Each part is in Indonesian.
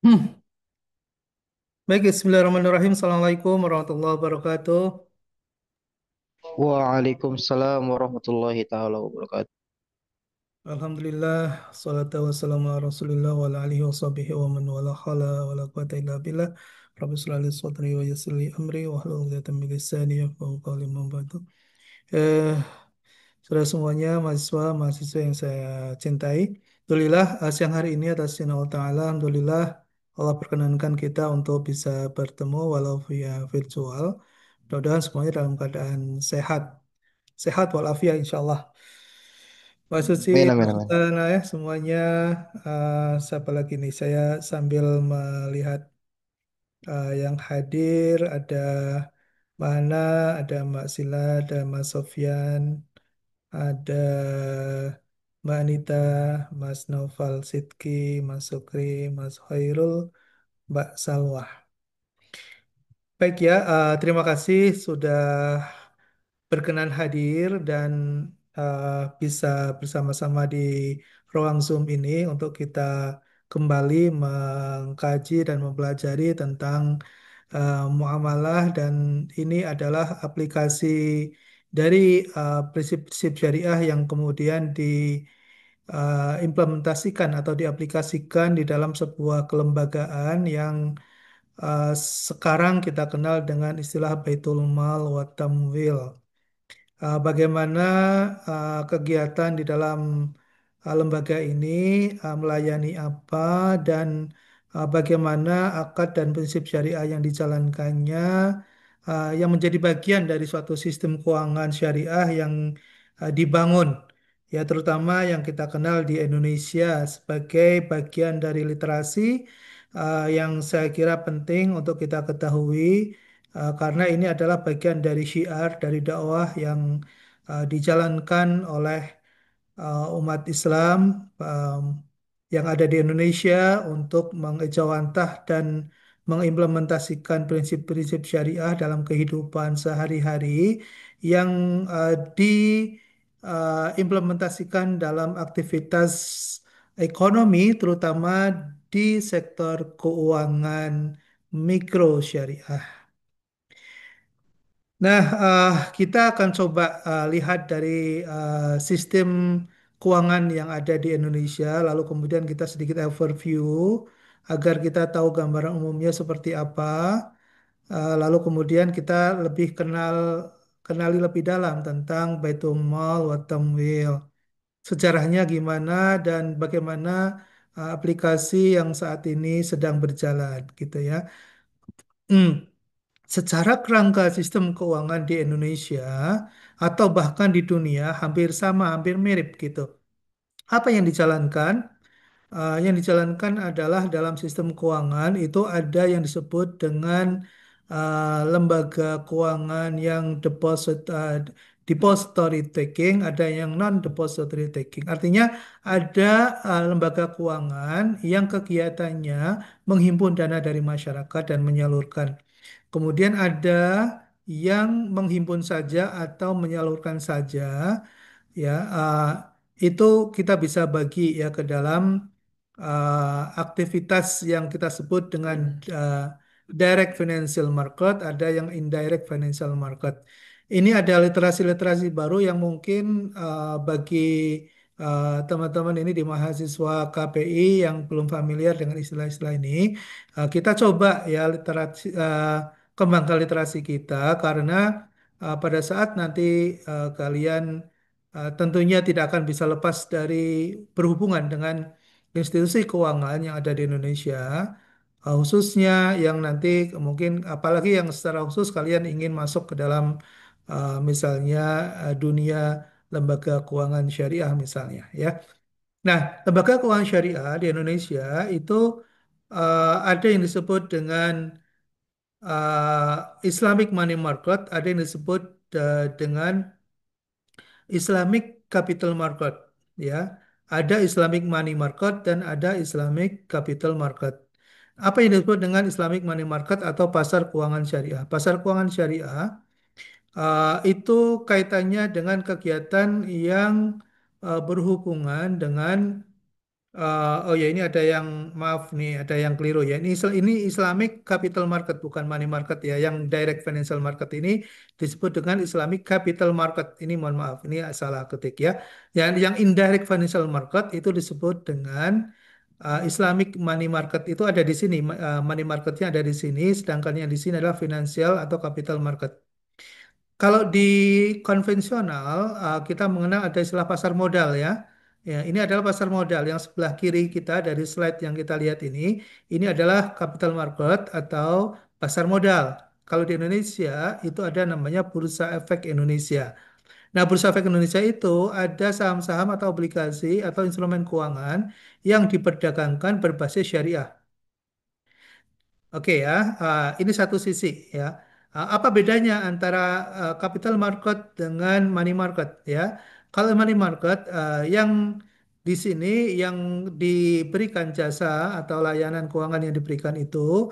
Hmm. Baik, Bismillahirrahmanirrahim. Assalamualaikum warahmatullahi wabarakatuh. Waalaikumsalam warahmatullahi taala wabarakatuh. Alhamdulillah, salatu wassalamu ala rasulillah wa ala alihi wa sahbihi wa man wala khala wa la quwata illa billah. Rabbi shrah li sadri wa yassir li amri wa hlul 'uqdatam min lisani yafqahu qawli ma ba'du. Eh, Saudara semuanya, mahasiswa yang saya cintai. Alhamdulillah, siang hari ini atas izin Allah Ta'ala, Alhamdulillah, Allah perkenankan kita untuk bisa bertemu walau via virtual. Mudah-mudahan semuanya dalam keadaan sehat. Sehat walafiat insya Allah. Pak Suci, Amin, amin, Pak amin. ya semuanya. Siapa lagi nih? Saya sambil melihat yang hadir ada Mana, ada Mbak Sila, ada Mas Sofyan, ada Mbak Anita, Mas Naufal Sidki, Mas Sukri, Mas Khairul, Mbak Salwah. Baik ya, terima kasih sudah berkenan hadir dan uh, bisa bersama-sama di ruang Zoom ini untuk kita kembali mengkaji dan mempelajari tentang muamalah dan ini adalah aplikasi dari prinsip-prinsip syariah yang kemudian diimplementasikan atau diaplikasikan di dalam sebuah kelembagaan yang uh, sekarang kita kenal dengan istilah Baitul Mal wa Tamwil. Bagaimana kegiatan di dalam lembaga ini melayani apa dan bagaimana akad dan prinsip syariah yang dijalankannya yang menjadi bagian dari suatu sistem keuangan syariah yang dibangun ya terutama yang kita kenal di Indonesia sebagai bagian dari literasi yang saya kira penting untuk kita ketahui karena ini adalah bagian dari syiar dari dakwah yang dijalankan oleh umat Islam um, yang ada di Indonesia untuk mengejawantah dan mengimplementasikan prinsip-prinsip syariah dalam kehidupan sehari-hari yang diimplementasikan dalam aktivitas ekonomi terutama di sektor keuangan mikro syariah. Nah, kita akan coba lihat dari sistem keuangan yang ada di Indonesia, lalu kemudian kita sedikit overview agar kita tahu gambaran umumnya seperti apa, lalu kemudian kita lebih kenali lebih dalam tentang Baitul Mal wa Tamwil, sejarahnya gimana dan bagaimana aplikasi yang saat ini sedang berjalan, gitu ya. Hmm. Secara kerangka sistem keuangan di Indonesia atau bahkan di dunia hampir sama, hampir mirip gitu. Apa yang dijalankan? Yang dijalankan adalah dalam sistem keuangan itu ada yang disebut dengan lembaga keuangan yang depository taking, ada yang non-depository taking. Artinya ada lembaga keuangan yang kegiatannya menghimpun dana dari masyarakat dan menyalurkan. Kemudian ada yang menghimpun saja atau menyalurkan saja, ya. Itu kita bisa bagi ya ke dalam aktivitas yang kita sebut dengan uh, direct financial market, ada yang indirect financial market. Ini ada literasi-literasi baru yang mungkin bagi teman-teman ini di mahasiswa KPI yang belum familiar dengan istilah-istilah ini, kita coba ya kembangkan literasi kita karena pada saat nanti kalian tentunya tidak akan bisa lepas dari berhubungan dengan institusi keuangan yang ada di Indonesia, khususnya yang nanti mungkin apalagi yang secara khusus kalian ingin masuk ke dalam misalnya dunia lembaga keuangan syariah misalnya ya. Nah, lembaga keuangan syariah di Indonesia itu ada yang disebut dengan Islamic Money Market, ada yang disebut dengan Islamic Capital Market, ya. Ada Islamic Money Market dan ada Islamic Capital Market. Apa yang disebut dengan Islamic Money Market atau pasar keuangan syariah? Pasar keuangan syariah itu kaitannya dengan kegiatan yang berhubungan dengan Oh ya, ini ada yang maaf nih, ada yang keliru ya. Ini Islamic Capital Market, bukan money market ya. Yang direct financial market ini disebut dengan Islamic Capital Market. Ini mohon maaf, ini salah ketik ya. Yang indirect financial market itu disebut dengan Islamic money market, itu ada di sini. Money marketnya ada di sini, sedangkan yang di sini adalah financial atau capital market. Kalau di konvensional, kita mengenal ada istilah pasar modal ya. Ya, ini adalah pasar modal yang sebelah kiri kita dari slide yang kita lihat ini. Ini adalah capital market atau pasar modal. Kalau di Indonesia itu ada namanya Bursa Efek Indonesia. Nah, Bursa Efek Indonesia itu ada saham-saham atau obligasi atau instrumen keuangan yang diperdagangkan berbasis syariah. Oke ya, ini satu sisi ya. Apa bedanya antara capital market dengan money market ya? Kalau money market yang di sini yang diberikan jasa atau layanan keuangan yang diberikan itu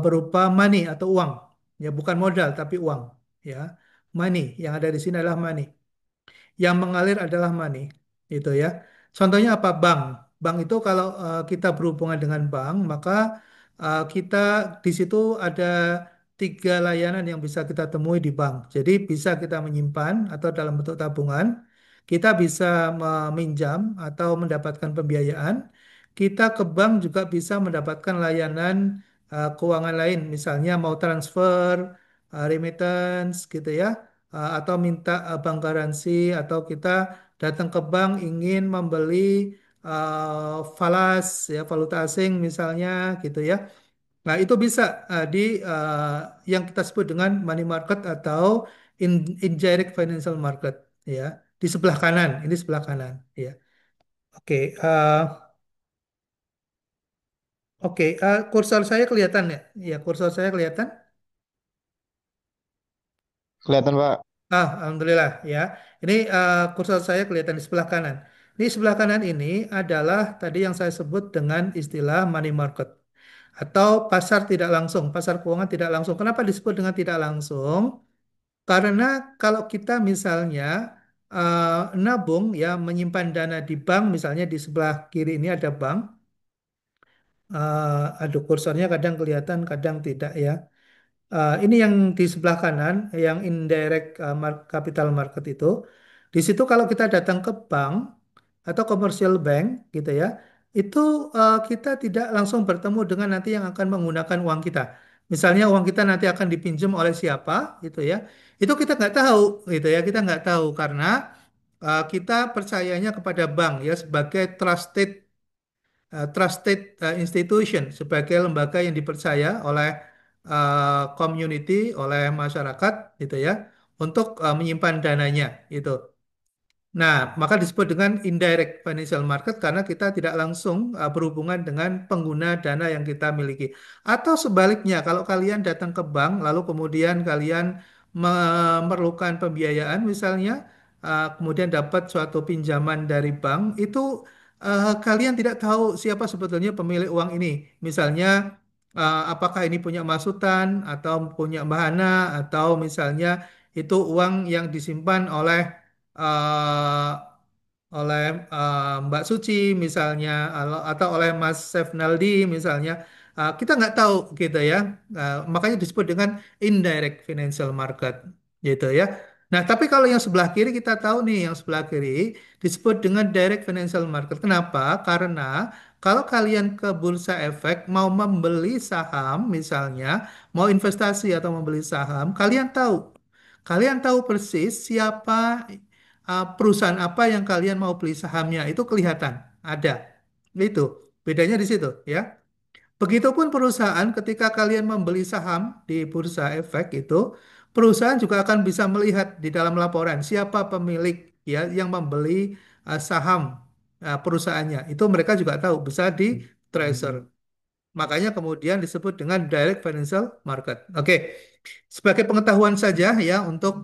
berupa money atau uang, ya bukan modal tapi uang ya. Money yang ada di sini adalah money, yang mengalir adalah money itu ya. Contohnya apa? Bank. Bank itu kalau kita berhubungan dengan bank, maka kita di situ ada tiga layanan yang bisa kita temui di bank. Jadi bisa kita menyimpan atau dalam bentuk tabungan, kita bisa meminjam atau mendapatkan pembiayaan. Kita ke bank juga bisa mendapatkan layanan keuangan lain, misalnya mau transfer, remittance gitu ya, atau minta bank garansi, atau kita datang ke bank ingin membeli falas ya, valuta asing misalnya gitu ya. Nah, itu bisa di yang kita sebut dengan money market atau indirect financial market ya. Di sebelah kanan, ini sebelah kanan ya. Oke, oke, kursor saya kelihatan ya? Ya, kursor saya kelihatan. Kelihatan Pak. Alhamdulillah ya. Ini kursor saya kelihatan di sebelah kanan. Ini sebelah kanan ini adalah tadi yang saya sebut dengan istilah money market atau pasar tidak langsung, pasar keuangan tidak langsung. Kenapa disebut dengan tidak langsung? Karena kalau kita misalnya nabung ya, menyimpan dana di bank, misalnya di sebelah kiri ini ada bank. Aduh, kursornya kadang kelihatan, kadang tidak ya. Ini yang di sebelah kanan, yang indirect capital market itu. Di situ kalau kita datang ke bank atau commercial bank gitu ya, itu kita tidak langsung bertemu dengan nanti yang akan menggunakan uang kita. Misalnya uang kita nanti akan dipinjam oleh siapa gitu ya. Itu kita nggak tahu gitu ya, kita nggak tahu karena kita percayanya kepada bank ya sebagai trusted institution, sebagai lembaga yang dipercaya oleh community, oleh masyarakat gitu ya, untuk menyimpan dananya itu. Nah, maka disebut dengan indirect financial market karena kita tidak langsung berhubungan dengan pengguna dana yang kita miliki. Atau sebaliknya, kalau kalian datang ke bank, lalu kemudian kalian memerlukan pembiayaan misalnya, kemudian dapat suatu pinjaman dari bank, itu kalian tidak tahu siapa sebetulnya pemilik uang ini. Misalnya, apakah ini punya masutan atau punya mahana, atau misalnya itu uang yang disimpan eh, oleh Mbak Suci misalnya, atau oleh Mas Sefnaldi misalnya. Kita nggak tahu gitu ya. Makanya disebut dengan indirect financial market gitu ya. Nah, tapi kalau yang sebelah kiri kita tahu nih, yang sebelah kiri disebut dengan direct financial market. Kenapa? Karena kalau kalian ke bursa efek mau membeli saham misalnya, mau investasi atau membeli saham, kalian tahu persis siapa perusahaan apa yang kalian mau beli sahamnya, itu kelihatan, ada. Itu bedanya di situ ya. Begitupun perusahaan ketika kalian membeli saham di bursa efek itu, perusahaan juga akan bisa melihat di dalam laporan siapa pemilik ya yang membeli saham perusahaannya. Itu mereka juga tahu, bisa di tracer. Makanya kemudian disebut dengan direct financial market. Oke, sebagai pengetahuan saja ya untuk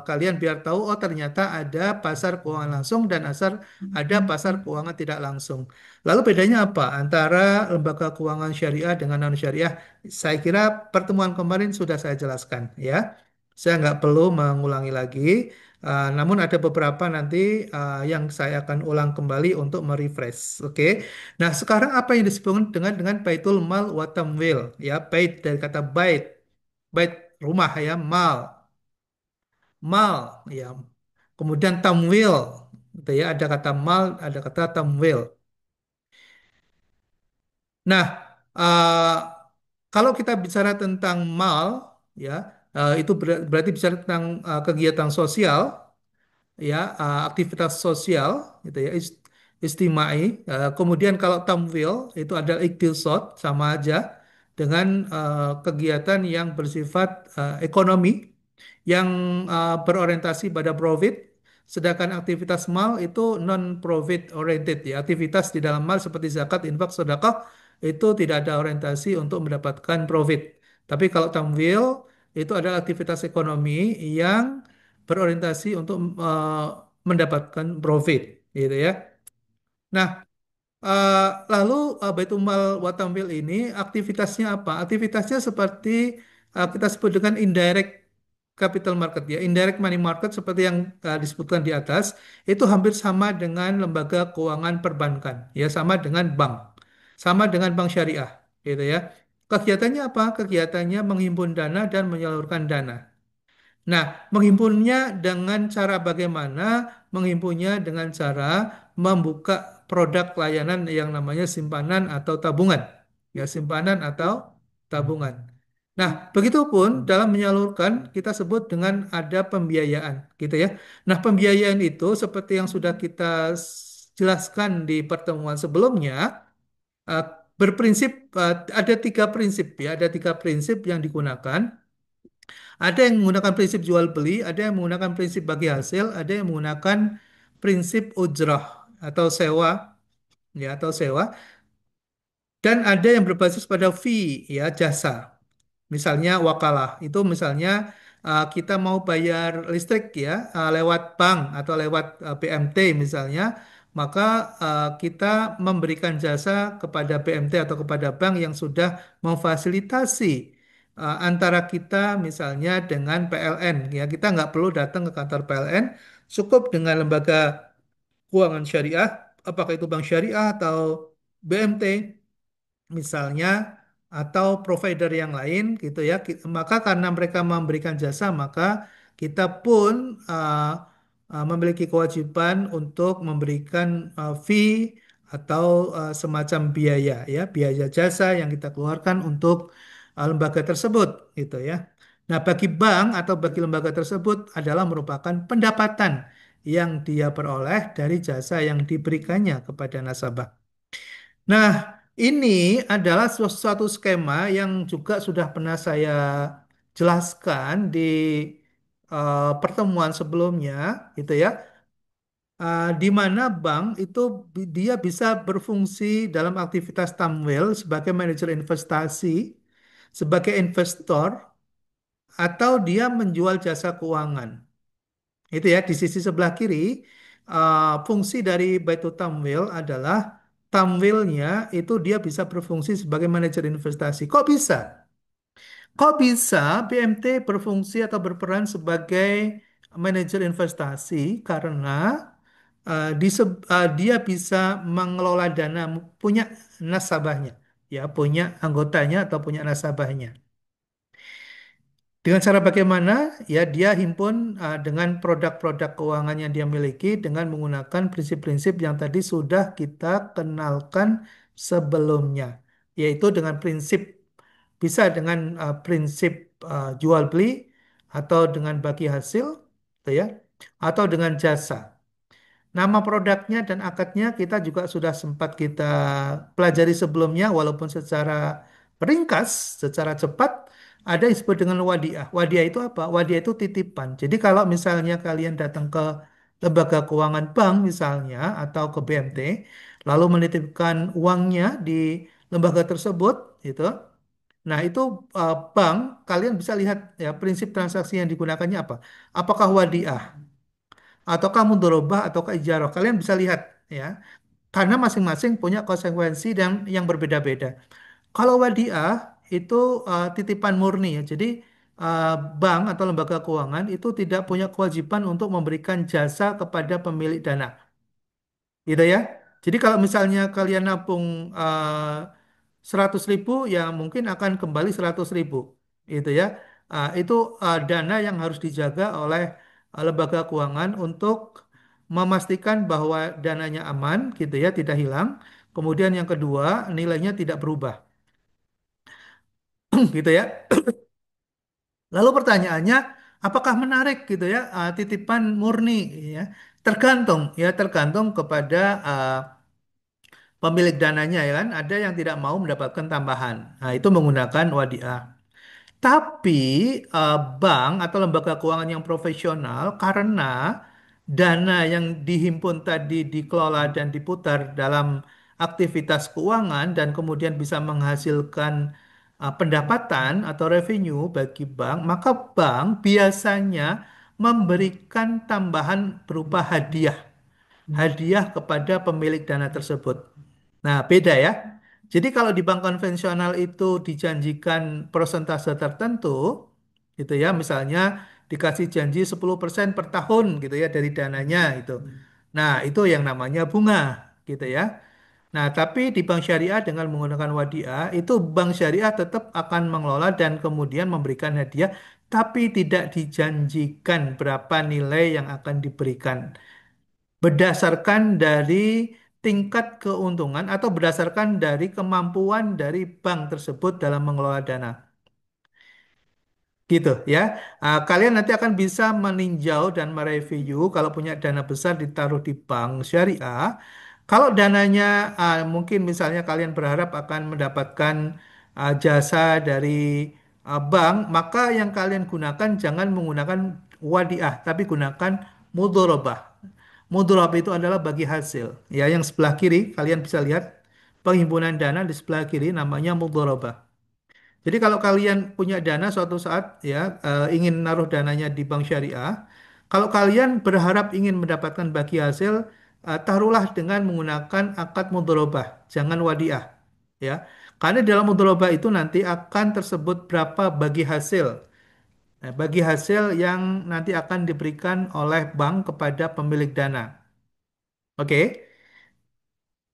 kalian biar tahu, oh ternyata ada pasar keuangan langsung dan ada pasar keuangan tidak langsung. Lalu bedanya apa antara lembaga keuangan syariah dengan non syariah? Saya kira pertemuan kemarin sudah saya jelaskan ya. Saya nggak perlu mengulangi lagi. Namun ada beberapa nanti yang saya akan ulang kembali untuk merefresh. Oke. Nah, sekarang apa yang disebut dengan Baitul Mal wa Tamwil? Ya, bait dari kata bait. Bait rumah ya, mal. Mal ya. Kemudian tamwil gitu ya, ada kata mal, ada kata tamwil. Nah, eh, kalau kita bicara tentang mal ya, itu berarti bicara tentang kegiatan sosial ya, aktivitas sosial gitu ya, istimai. Kemudian kalau tamwil itu adalah iktisad, sama aja dengan kegiatan yang bersifat ekonomi yang berorientasi pada profit, sedangkan aktivitas mal itu non profit oriented ya, aktivitas di dalam mal seperti zakat, infak, sedekah itu tidak ada orientasi untuk mendapatkan profit. Tapi kalau tamwil itu adalah aktivitas ekonomi yang berorientasi untuk mendapatkan profit, gitu ya. Nah, eh, lalu Baitul Mal wa Tamwil ini aktivitasnya apa? Aktivitasnya seperti kita sebut dengan indirect capital market ya, indirect money market seperti yang disebutkan di atas, itu hampir sama dengan lembaga keuangan perbankan, ya sama dengan bank, sama dengan bank syariah, gitu ya. Kegiatannya apa? Kegiatannya menghimpun dana dan menyalurkan dana. Nah, menghimpunnya dengan cara bagaimana? Menghimpunnya dengan cara membuka produk layanan yang namanya simpanan atau tabungan. Ya, simpanan atau tabungan. Nah, begitupun dalam menyalurkan kita sebut dengan ada pembiayaan, gitu ya. Nah, pembiayaan itu seperti yang sudah kita jelaskan di pertemuan sebelumnya, eh, berprinsip ada tiga prinsip ya, ada tiga prinsip yang digunakan. Ada yang menggunakan prinsip jual beli, ada yang menggunakan prinsip bagi hasil, ada yang menggunakan prinsip ujrah atau sewa, ya atau sewa, dan ada yang berbasis pada fee, ya jasa. Misalnya wakalah, itu misalnya kita mau bayar listrik ya lewat bank atau lewat BMT misalnya, maka kita memberikan jasa kepada BMT atau kepada bank yang sudah memfasilitasi antara kita misalnya dengan PLN ya, kita nggak perlu datang ke kantor PLN, cukup dengan lembaga keuangan syariah, apakah itu bank syariah atau BMT misalnya atau provider yang lain gitu ya. Maka karena mereka memberikan jasa, maka kita pun memiliki kewajiban untuk memberikan fee atau semacam biaya ya, biaya jasa yang kita keluarkan untuk lembaga tersebut gitu ya. Nah, bagi bank atau bagi lembaga tersebut adalah merupakan pendapatan yang dia peroleh dari jasa yang diberikannya kepada nasabah. Nah, ini adalah suatu skema yang juga sudah pernah saya jelaskan di pertemuan sebelumnya, gitu ya. Di mana bank itu dia bisa berfungsi dalam aktivitas Tamwil sebagai manajer investasi, sebagai investor, atau dia menjual jasa keuangan. Itu ya, di sisi sebelah kiri, fungsi dari Baitu Tamwil adalah Tamwilnya itu dia bisa berfungsi sebagai manajer investasi. Kok bisa? Kok bisa BMT berfungsi atau berperan sebagai manajer investasi? Karena dia bisa mengelola dana, punya nasabahnya, ya, punya anggotanya atau punya nasabahnya. Dengan cara bagaimana? Ya, dia himpun dengan produk-produk keuangan yang dia miliki dengan menggunakan prinsip-prinsip yang tadi sudah kita kenalkan sebelumnya, yaitu dengan prinsip bisa dengan prinsip jual beli atau dengan bagi hasil, gitu ya, atau dengan jasa. Nama produknya dan akadnya kita juga sudah sempat kita pelajari sebelumnya, walaupun secara ringkas, secara cepat, ada yang disebut dengan wadiah. Wadiah itu apa? Wadiah itu titipan. Jadi kalau misalnya kalian datang ke lembaga keuangan bank misalnya, atau ke BMT, lalu menitipkan uangnya di lembaga tersebut, itu. Nah, itu bank, kalian bisa lihat ya prinsip transaksi yang digunakannya apa. Apakah wadiah? Ataukah mudharabah ataukah ijarah. Kalian bisa lihat ya. Karena masing-masing punya konsekuensi dan yang berbeda-beda. Kalau wadiah itu titipan murni ya. Jadi eh, bank atau lembaga keuangan itu tidak punya kewajiban untuk memberikan jasa kepada pemilik dana, gitu ya. Jadi kalau misalnya kalian nabung 100.000, ya mungkin akan kembali 100.000, gitu ya. Itu dana yang harus dijaga oleh lembaga keuangan untuk memastikan bahwa dananya aman, gitu ya, tidak hilang. Kemudian yang kedua, nilainya tidak berubah, gitu ya. Lalu pertanyaannya, apakah menarik gitu ya titipan murni ya? Tergantung ya, tergantung kepada pemilik dananya ya kan. Ada yang tidak mau mendapatkan tambahan. Nah, itu menggunakan wadiah. Tapi bank atau lembaga keuangan yang profesional karena dana yang dihimpun tadi dikelola dan diputar dalam aktivitas keuangan dan kemudian bisa menghasilkan pendapatan atau revenue bagi bank, maka bank biasanya memberikan tambahan berupa hadiah, hadiah kepada pemilik dana tersebut. Nah, beda ya. Jadi kalau di bank konvensional itu dijanjikan persentase tertentu, gitu ya, misalnya dikasih janji 10% per tahun gitu ya dari dananya itu. Nah, itu yang namanya bunga, gitu ya. Nah, tapi di bank syariah dengan menggunakan wadiah, itu bank syariah tetap akan mengelola dan kemudian memberikan hadiah, tapi tidak dijanjikan berapa nilai yang akan diberikan berdasarkan dari tingkat keuntungan atau berdasarkan dari kemampuan dari bank tersebut dalam mengelola dana. Gitu ya. Kalian nanti akan bisa meninjau dan mereview kalau punya dana besar ditaruh di bank syariah. Kalau dananya mungkin misalnya kalian berharap akan mendapatkan jasa dari bank, maka yang kalian gunakan jangan menggunakan wadiah, tapi gunakan mudorobah. Mudorobah itu adalah bagi hasil. Ya, yang sebelah kiri kalian bisa lihat penghimpunan dana di sebelah kiri namanya mudorobah. Jadi kalau kalian punya dana suatu saat ya ingin naruh dananya di bank syariah, kalau kalian berharap ingin mendapatkan bagi hasil, taruhlah dengan menggunakan akad mudharabah, jangan wadiah, ya. Karena di dalam mudharabah itu nanti akan tersebut berapa bagi hasil. Nah, bagi hasil yang nanti akan diberikan oleh bank kepada pemilik dana. Oke.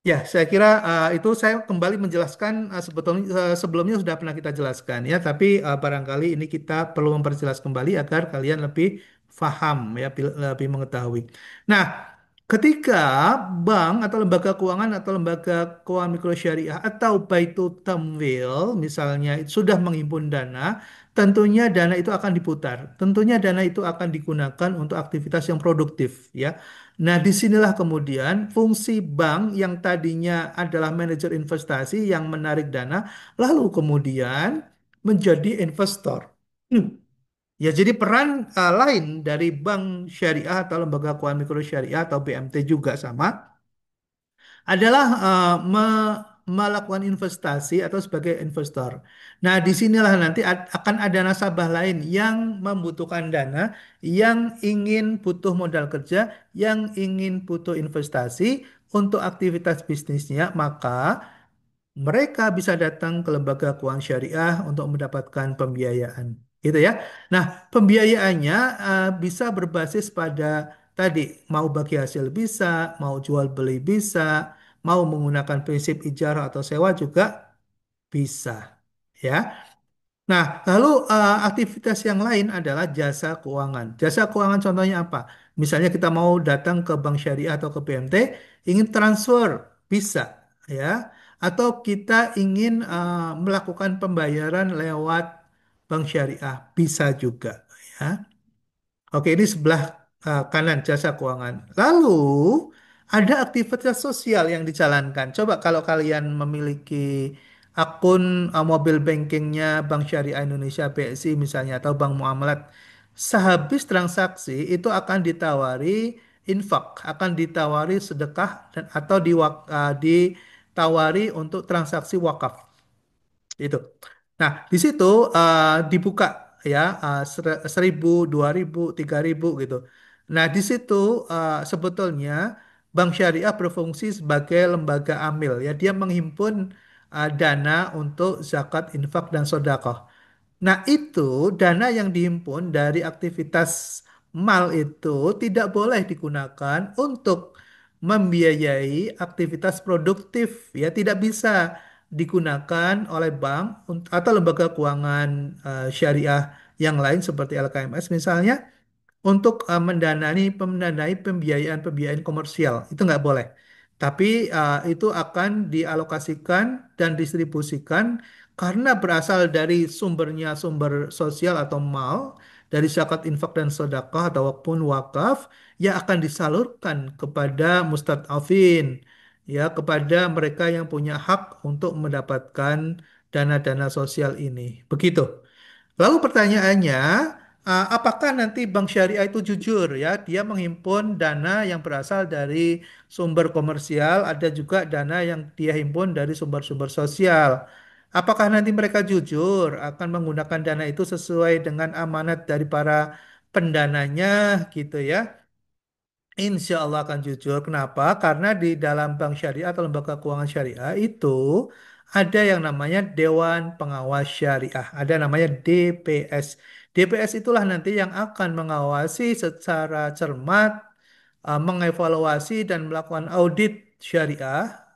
Ya, saya kira itu saya kembali menjelaskan sebetulnya sebelumnya sudah pernah kita jelaskan ya, tapi barangkali ini kita perlu memperjelas kembali agar kalian lebih paham ya, lebih mengetahui. Nah, ketika bank atau lembaga keuangan atau lembaga keuangan mikro syariah atau Baitul Tamwil misalnya sudah menghimpun dana, tentunya dana itu akan diputar. Tentunya dana itu akan digunakan untuk aktivitas yang produktif ya. Nah, disinilah kemudian fungsi bank yang tadinya adalah manajer investasi yang menarik dana, lalu kemudian menjadi investor. Hmm. Ya, jadi peran lain dari bank syariah atau lembaga keuangan mikro syariah atau BMT juga sama, adalah melakukan investasi atau sebagai investor. Nah, disinilah nanti akan ada nasabah lain yang membutuhkan dana, yang ingin butuh modal kerja, yang ingin butuh investasi untuk aktivitas bisnisnya, maka mereka bisa datang ke lembaga keuangan syariah untuk mendapatkan pembiayaan. Gitu ya. Nah, pembiayaannya bisa berbasis pada tadi, mau bagi hasil bisa, mau jual beli bisa, mau menggunakan prinsip ijarah atau sewa juga bisa. Ya. Nah, lalu aktivitas yang lain adalah jasa keuangan. Jasa keuangan contohnya apa? Misalnya kita mau datang ke bank syariah atau ke BMT, ingin transfer, bisa, ya. Atau kita ingin melakukan pembayaran lewat bank syariah, bisa juga, ya. Oke, ini sebelah kanan jasa keuangan. Lalu ada aktivitas sosial yang dijalankan. Coba kalau kalian memiliki akun mobil bankingnya Bank Syariah Indonesia BSI misalnya atau Bank Muamalat, sehabis transaksi itu akan ditawari infak, akan ditawari sedekah dan atau ditawari untuk transaksi wakaf. Itu. Nah, di situ dibuka ya 1.000, 2.000, 3.000 gitu. Nah, di situ sebetulnya Bank Syariah berfungsi sebagai lembaga amil ya. Dia menghimpun dana untuk zakat, infak dan sedekah. Nah, itu dana yang dihimpun dari aktivitas mal itu tidak boleh digunakan untuk membiayai aktivitas produktif, ya tidak bisa digunakan oleh bank atau lembaga keuangan syariah yang lain seperti LKMS misalnya untuk mendanai pembiayaan-pembiayaan komersial. Itu nggak boleh. Tapi itu akan dialokasikan dan distribusikan karena berasal dari sumbernya sumber sosial atau mal, dari zakat infak dan sedekah ataupun wakaf, yang akan disalurkan kepada mustadafin, ya kepada mereka yang punya hak untuk mendapatkan dana-dana sosial ini. Begitu. Lalu pertanyaannya, apakah nanti bank syariah itu jujur ya? Dia menghimpun dana yang berasal dari sumber komersial, ada juga dana yang dia himpun dari sumber-sumber sosial. Apakah nanti mereka jujur akan menggunakan dana itu sesuai dengan amanat dari para pendananya gitu ya? Insya Allah akan jujur. Kenapa? Karena di dalam bank syariah atau lembaga keuangan syariah itu ada yang namanya Dewan Pengawas Syariah. Ada namanya DPS. DPS itulah nanti yang akan mengawasi secara cermat, mengevaluasi dan melakukan audit syariah.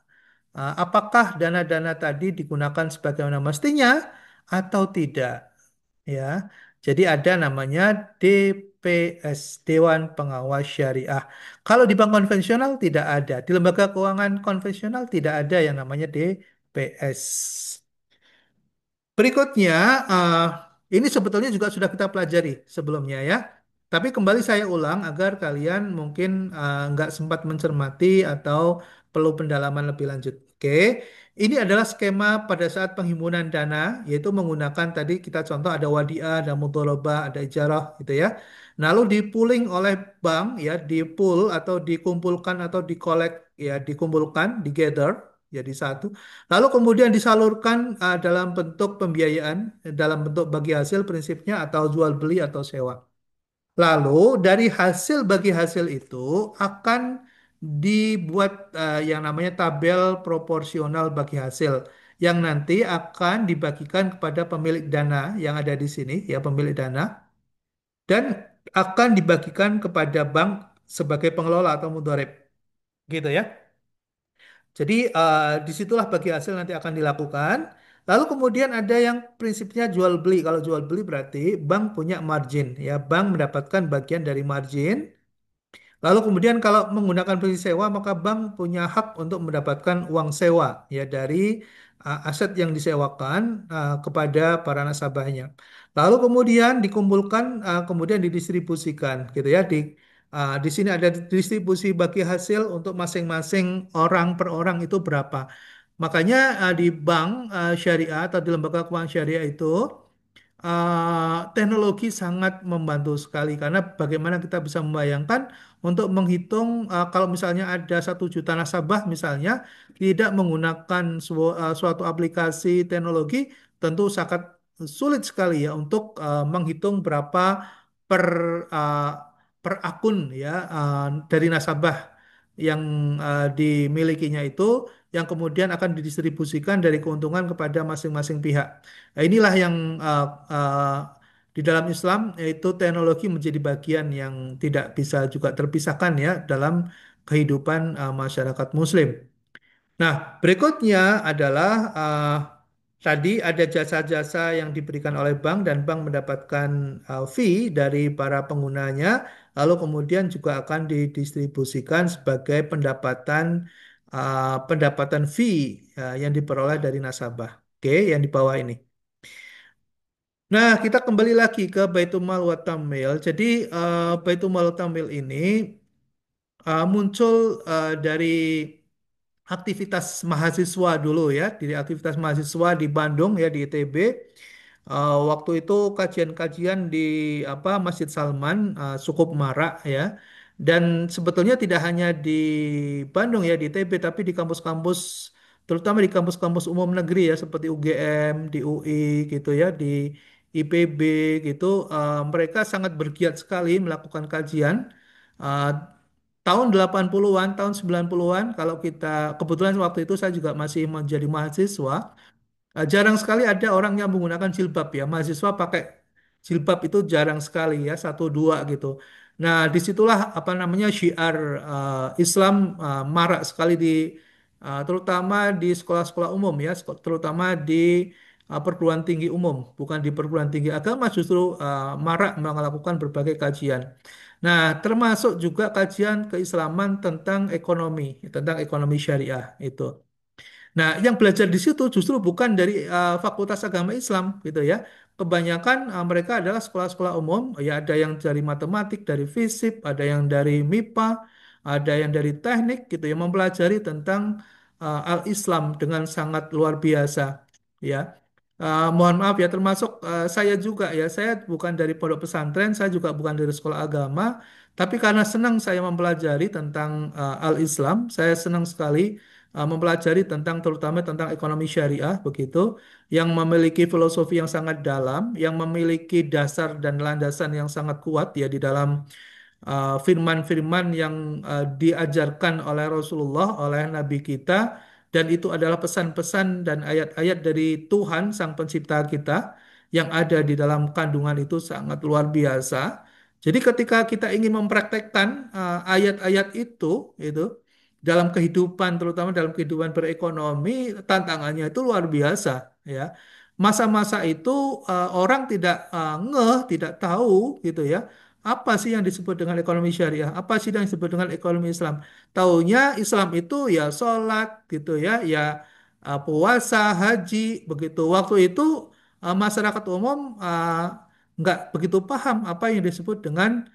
Apakah dana-dana tadi digunakan sebagaimana mestinya atau tidak? Ya, jadi ada namanya DPS, Dewan Pengawas Syariah. Kalau di bank konvensional tidak ada, di lembaga keuangan konvensional tidak ada yang namanya DPS. Berikutnya, ini sebetulnya juga sudah kita pelajari sebelumnya ya. Tapi kembali saya ulang agar kalian mungkin nggak sempat mencermati atau perlu pendalaman lebih lanjut. Oke, ini adalah skema pada saat penghimpunan dana, yaitu menggunakan tadi kita contoh ada wadiah, ada mudharabah, ada ijarah gitu ya. Lalu di pooling oleh bank ya, di pool atau dikumpulkan atau dikolek ya, dikumpulkan, digather jadi satu. Lalu kemudian disalurkan dalam bentuk pembiayaan, dalam bentuk bagi hasil prinsipnya atau jual beli atau sewa. Lalu dari hasil bagi hasil itu akan dibuat yang namanya tabel proporsional bagi hasil yang nanti akan dibagikan kepada pemilik dana yang ada di sini ya pemilik dana dan akan dibagikan kepada bank sebagai pengelola atau mudharib gitu ya. Jadi disitulah bagi hasil nanti akan dilakukan. Lalu kemudian ada yang prinsipnya jual beli. Kalau jual beli berarti bank punya margin ya, bank mendapatkan bagian dari margin. Lalu kemudian kalau menggunakan prinsip sewa maka bank punya hak untuk mendapatkan uang sewa ya dari aset yang disewakan kepada para nasabahnya. Lalu kemudian dikumpulkan kemudian didistribusikan gitu ya di sini ada distribusi bagi hasil untuk masing-masing orang per orang itu berapa. Makanya di bank syariah atau di lembaga keuangan syariah itu teknologi sangat membantu sekali karena bagaimana kita bisa membayangkan untuk menghitung kalau misalnya ada 1 juta nasabah misalnya tidak menggunakan suatu aplikasi teknologi tentu sangat sulit sekali ya untuk menghitung berapa per uh, per akun ya dari nasabah yang dimilikinya itu yang kemudian akan didistribusikan dari keuntungan kepada masing-masing pihak. Nah, inilah yang di dalam Islam yaitu teknologi menjadi bagian yang tidak bisa juga terpisahkan ya dalam kehidupan masyarakat Muslim. Nah, berikutnya adalah tadi ada jasa-jasa yang diberikan oleh bank dan bank mendapatkan fee dari para penggunanya, lalu kemudian juga akan didistribusikan sebagai pendapatan fee yang diperoleh dari nasabah. Oke, yang di bawah ini. Nah, kita kembali lagi ke Baitul Mal wa Tamil. Jadi, Baitul Mal wa Tamil ini muncul dari aktivitas mahasiswa dulu ya, dari aktivitas mahasiswa di Bandung ya di ITB. Waktu itu kajian-kajian di apa Masjid Salman cukup marak ya. Dan sebetulnya tidak hanya di Bandung ya di ITB tapi di kampus-kampus terutama di kampus-kampus umum negeri ya seperti UGM, di UI gitu ya, di IPB gitu mereka sangat bergiat sekali melakukan kajian. Uh, Tahun 80-an, tahun 90-an kalau kita kebetulan waktu itu saya juga masih menjadi mahasiswa. Jarang sekali ada orang yang menggunakan jilbab ya. Mahasiswa pakai jilbab itu jarang sekali ya, satu dua gitu. Nah, disitulah apa namanya syiar Islam marak sekali terutama di sekolah-sekolah umum ya, terutama di perguruan tinggi umum, bukan di perguruan tinggi agama justru marak melakukan berbagai kajian. Nah, termasuk juga kajian keislaman tentang ekonomi syariah itu. Nah, yang belajar di situ justru bukan dari Fakultas Agama Islam gitu ya. Kebanyakan mereka adalah sekolah-sekolah umum, ya ada yang dari matematik, dari fisik, ada yang dari MIPA, ada yang dari teknik gitu yang mempelajari tentang Al-Islam dengan sangat luar biasa ya. Mohon maaf ya, termasuk saya juga ya, saya bukan dari pondok pesantren, saya juga bukan dari sekolah agama, tapi karena senang saya mempelajari tentang Al-Islam, saya senang sekali mempelajari terutama tentang ekonomi syariah begitu, yang memiliki filosofi yang sangat dalam, yang memiliki dasar dan landasan yang sangat kuat ya di dalam firman-firman yang diajarkan oleh Rasulullah, oleh Nabi kita, dan itu adalah pesan-pesan dan ayat-ayat dari Tuhan, Sang Pencipta kita, yang ada di dalam kandungan itu sangat luar biasa. Jadi ketika kita ingin mempraktekkan ayat-ayat itu dalam kehidupan, terutama dalam kehidupan berekonomi, tantangannya itu luar biasa, ya. Masa-masa itu orang tidak ngeh, tidak tahu gitu ya apa sih yang disebut dengan ekonomi syariah? Apa sih yang disebut dengan ekonomi Islam? Taunya Islam itu ya sholat gitu ya, ya puasa, haji, begitu. Waktu itu masyarakat umum nggak begitu paham apa yang disebut dengan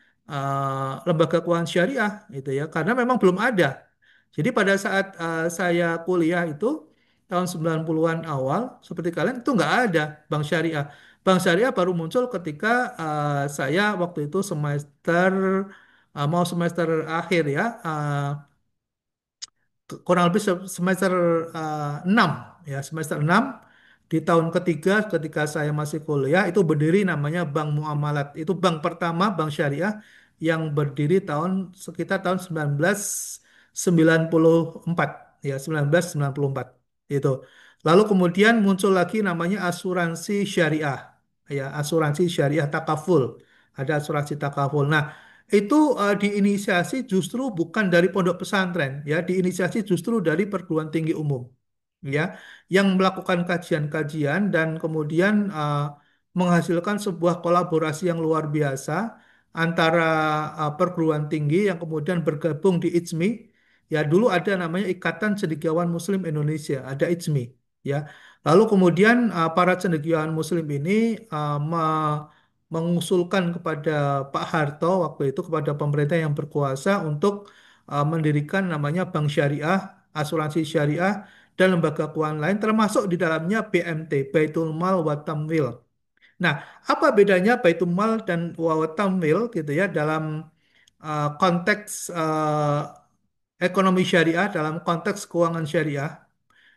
lembaga keuangan syariah gitu ya, karena memang belum ada. Jadi pada saat saya kuliah itu tahun 90-an awal, seperti kalian itu nggak ada bank syariah. Bank syariah baru muncul ketika saya waktu itu mau semester akhir ya, kurang lebih semester 6 ya, semester 6 di tahun ketiga ketika saya masih kuliah itu berdiri namanya Bank Muamalat. Itu bank pertama bank syariah yang berdiri sekitar tahun 1994 ya, 1994 itu. Lalu kemudian muncul lagi namanya asuransi syariah ya, asuransi syariah takaful. Ada asuransi takaful. Nah, itu diinisiasi justru bukan dari pondok pesantren ya, diinisiasi justru dari perguruan tinggi umum ya, yang melakukan kajian-kajian dan kemudian menghasilkan sebuah kolaborasi yang luar biasa antara perguruan tinggi yang kemudian bergabung di ICMI. Ya, dulu ada namanya Ikatan Cendekiawan Muslim Indonesia, ada ICMI ya. Lalu kemudian para cendekiawan Muslim ini mengusulkan kepada Pak Harto waktu itu, kepada pemerintah yang berkuasa untuk mendirikan namanya Bank Syariah, Asuransi Syariah, dan lembaga keuangan lain termasuk di dalamnya BMT, Baitul Mal wa Tamwil. Nah, apa bedanya Baitul Mal dan wa Tamwil gitu ya dalam konteks ekonomi syariah, dalam konteks keuangan syariah?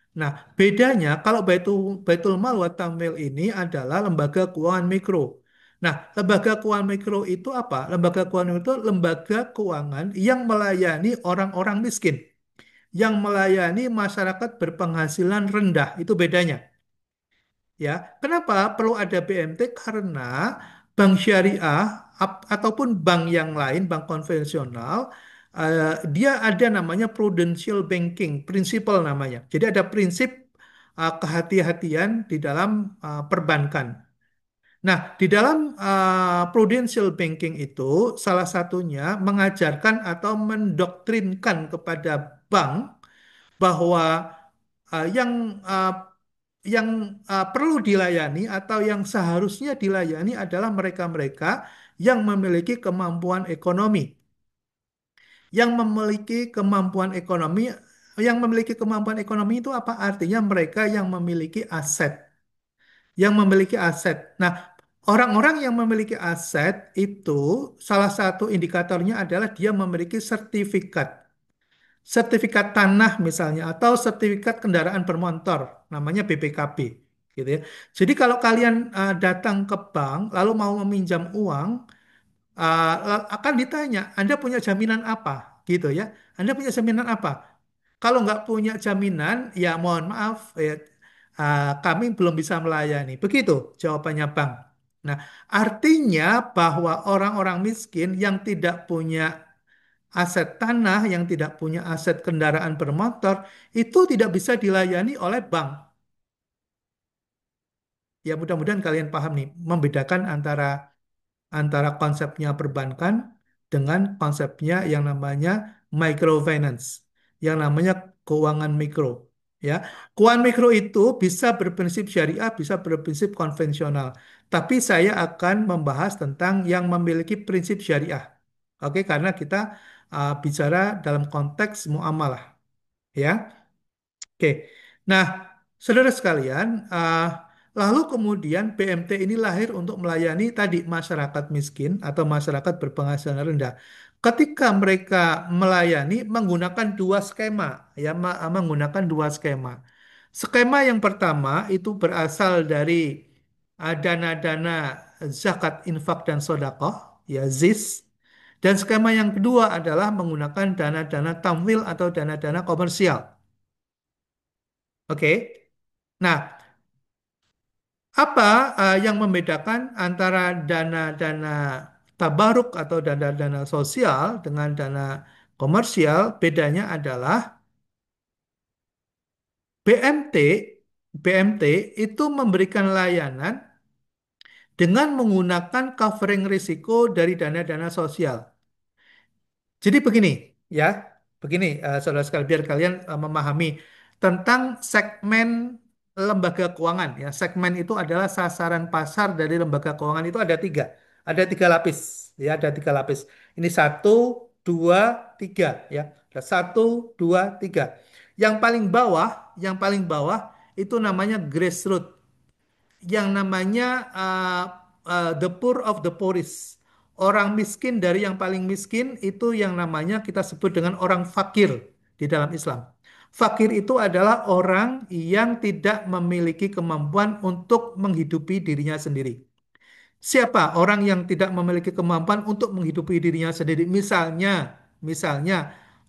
Nah, bedanya kalau Baitul Mal wa Tamwil ini adalah lembaga keuangan mikro. Nah, lembaga keuangan mikro itu apa? Lembaga keuangan itu lembaga keuangan yang melayani orang-orang miskin, yang melayani masyarakat berpenghasilan rendah. Itu bedanya. Ya, kenapa perlu ada BMT? Karena bank syariah ataupun bank yang lain, bank konvensional, dia ada namanya prudential banking, prinsipal namanya. Jadi ada prinsip kehati-hatian di dalam perbankan. Nah, di dalam prudential banking itu salah satunya mengajarkan atau mendoktrinkan kepada bank bahwa yang perlu dilayani atau yang seharusnya dilayani adalah mereka-mereka yang memiliki kemampuan ekonomi, yang memiliki kemampuan ekonomi, yang memiliki kemampuan ekonomi itu apa? Artinya mereka yang memiliki aset, yang memiliki aset. Nah, orang-orang yang memiliki aset itu salah satu indikatornya adalah dia memiliki sertifikat tanah misalnya atau sertifikat kendaraan bermotor namanya BPKB gitu ya. Jadi kalau kalian datang ke bank lalu mau meminjam uang akan ditanya Anda punya jaminan apa gitu ya. Anda punya jaminan apa? Kalau nggak punya jaminan ya mohon maaf ya, kami belum bisa melayani. Begitu jawabannya Bang. Nah, artinya bahwa orang-orang miskin yang tidak punya aset tanah, yang tidak punya aset kendaraan bermotor, itu tidak bisa dilayani oleh bank. Ya, mudah-mudahan kalian paham nih, membedakan antara konsepnya perbankan dengan konsepnya yang namanya microfinance, yang namanya keuangan mikro. Ya, keuangan mikro itu bisa berprinsip syariah, bisa berprinsip konvensional. Tapi saya akan membahas tentang yang memiliki prinsip syariah. Oke, karena kita bicara dalam konteks muamalah, ya. Oke, nah, saudara sekalian, lalu kemudian BMT ini lahir untuk melayani tadi masyarakat miskin atau masyarakat berpenghasilan rendah. Ketika mereka melayani menggunakan dua skema, ya, menggunakan dua skema. Skema yang pertama itu berasal dari dana-dana zakat, infak, dan sodakoh, ya ZIS. Dan skema yang kedua adalah menggunakan dana-dana tamwil atau dana-dana komersial. Oke. Nah, apa yang membedakan antara dana-dana tabaruk atau dana-dana sosial dengan dana komersial? Bedanya adalah BMT, BMT itu memberikan layanan dengan menggunakan covering risiko dari dana-dana sosial. Jadi begini, ya, begini, saudara sekalian, biar kalian memahami tentang segmen lembaga keuangan. Ya, segmen itu adalah sasaran pasar dari lembaga keuangan itu ada tiga lapis, ya, ada tiga lapis. Ini satu, dua, tiga, ya, ada satu, dua, tiga. Yang paling bawah itu namanya grassroots yang namanya the poor of the poorest. Orang miskin dari yang paling miskin itu yang namanya kita sebut dengan orang fakir di dalam Islam. Fakir itu adalah orang yang tidak memiliki kemampuan untuk menghidupi dirinya sendiri. Siapa orang yang tidak memiliki kemampuan untuk menghidupi dirinya sendiri? Misalnya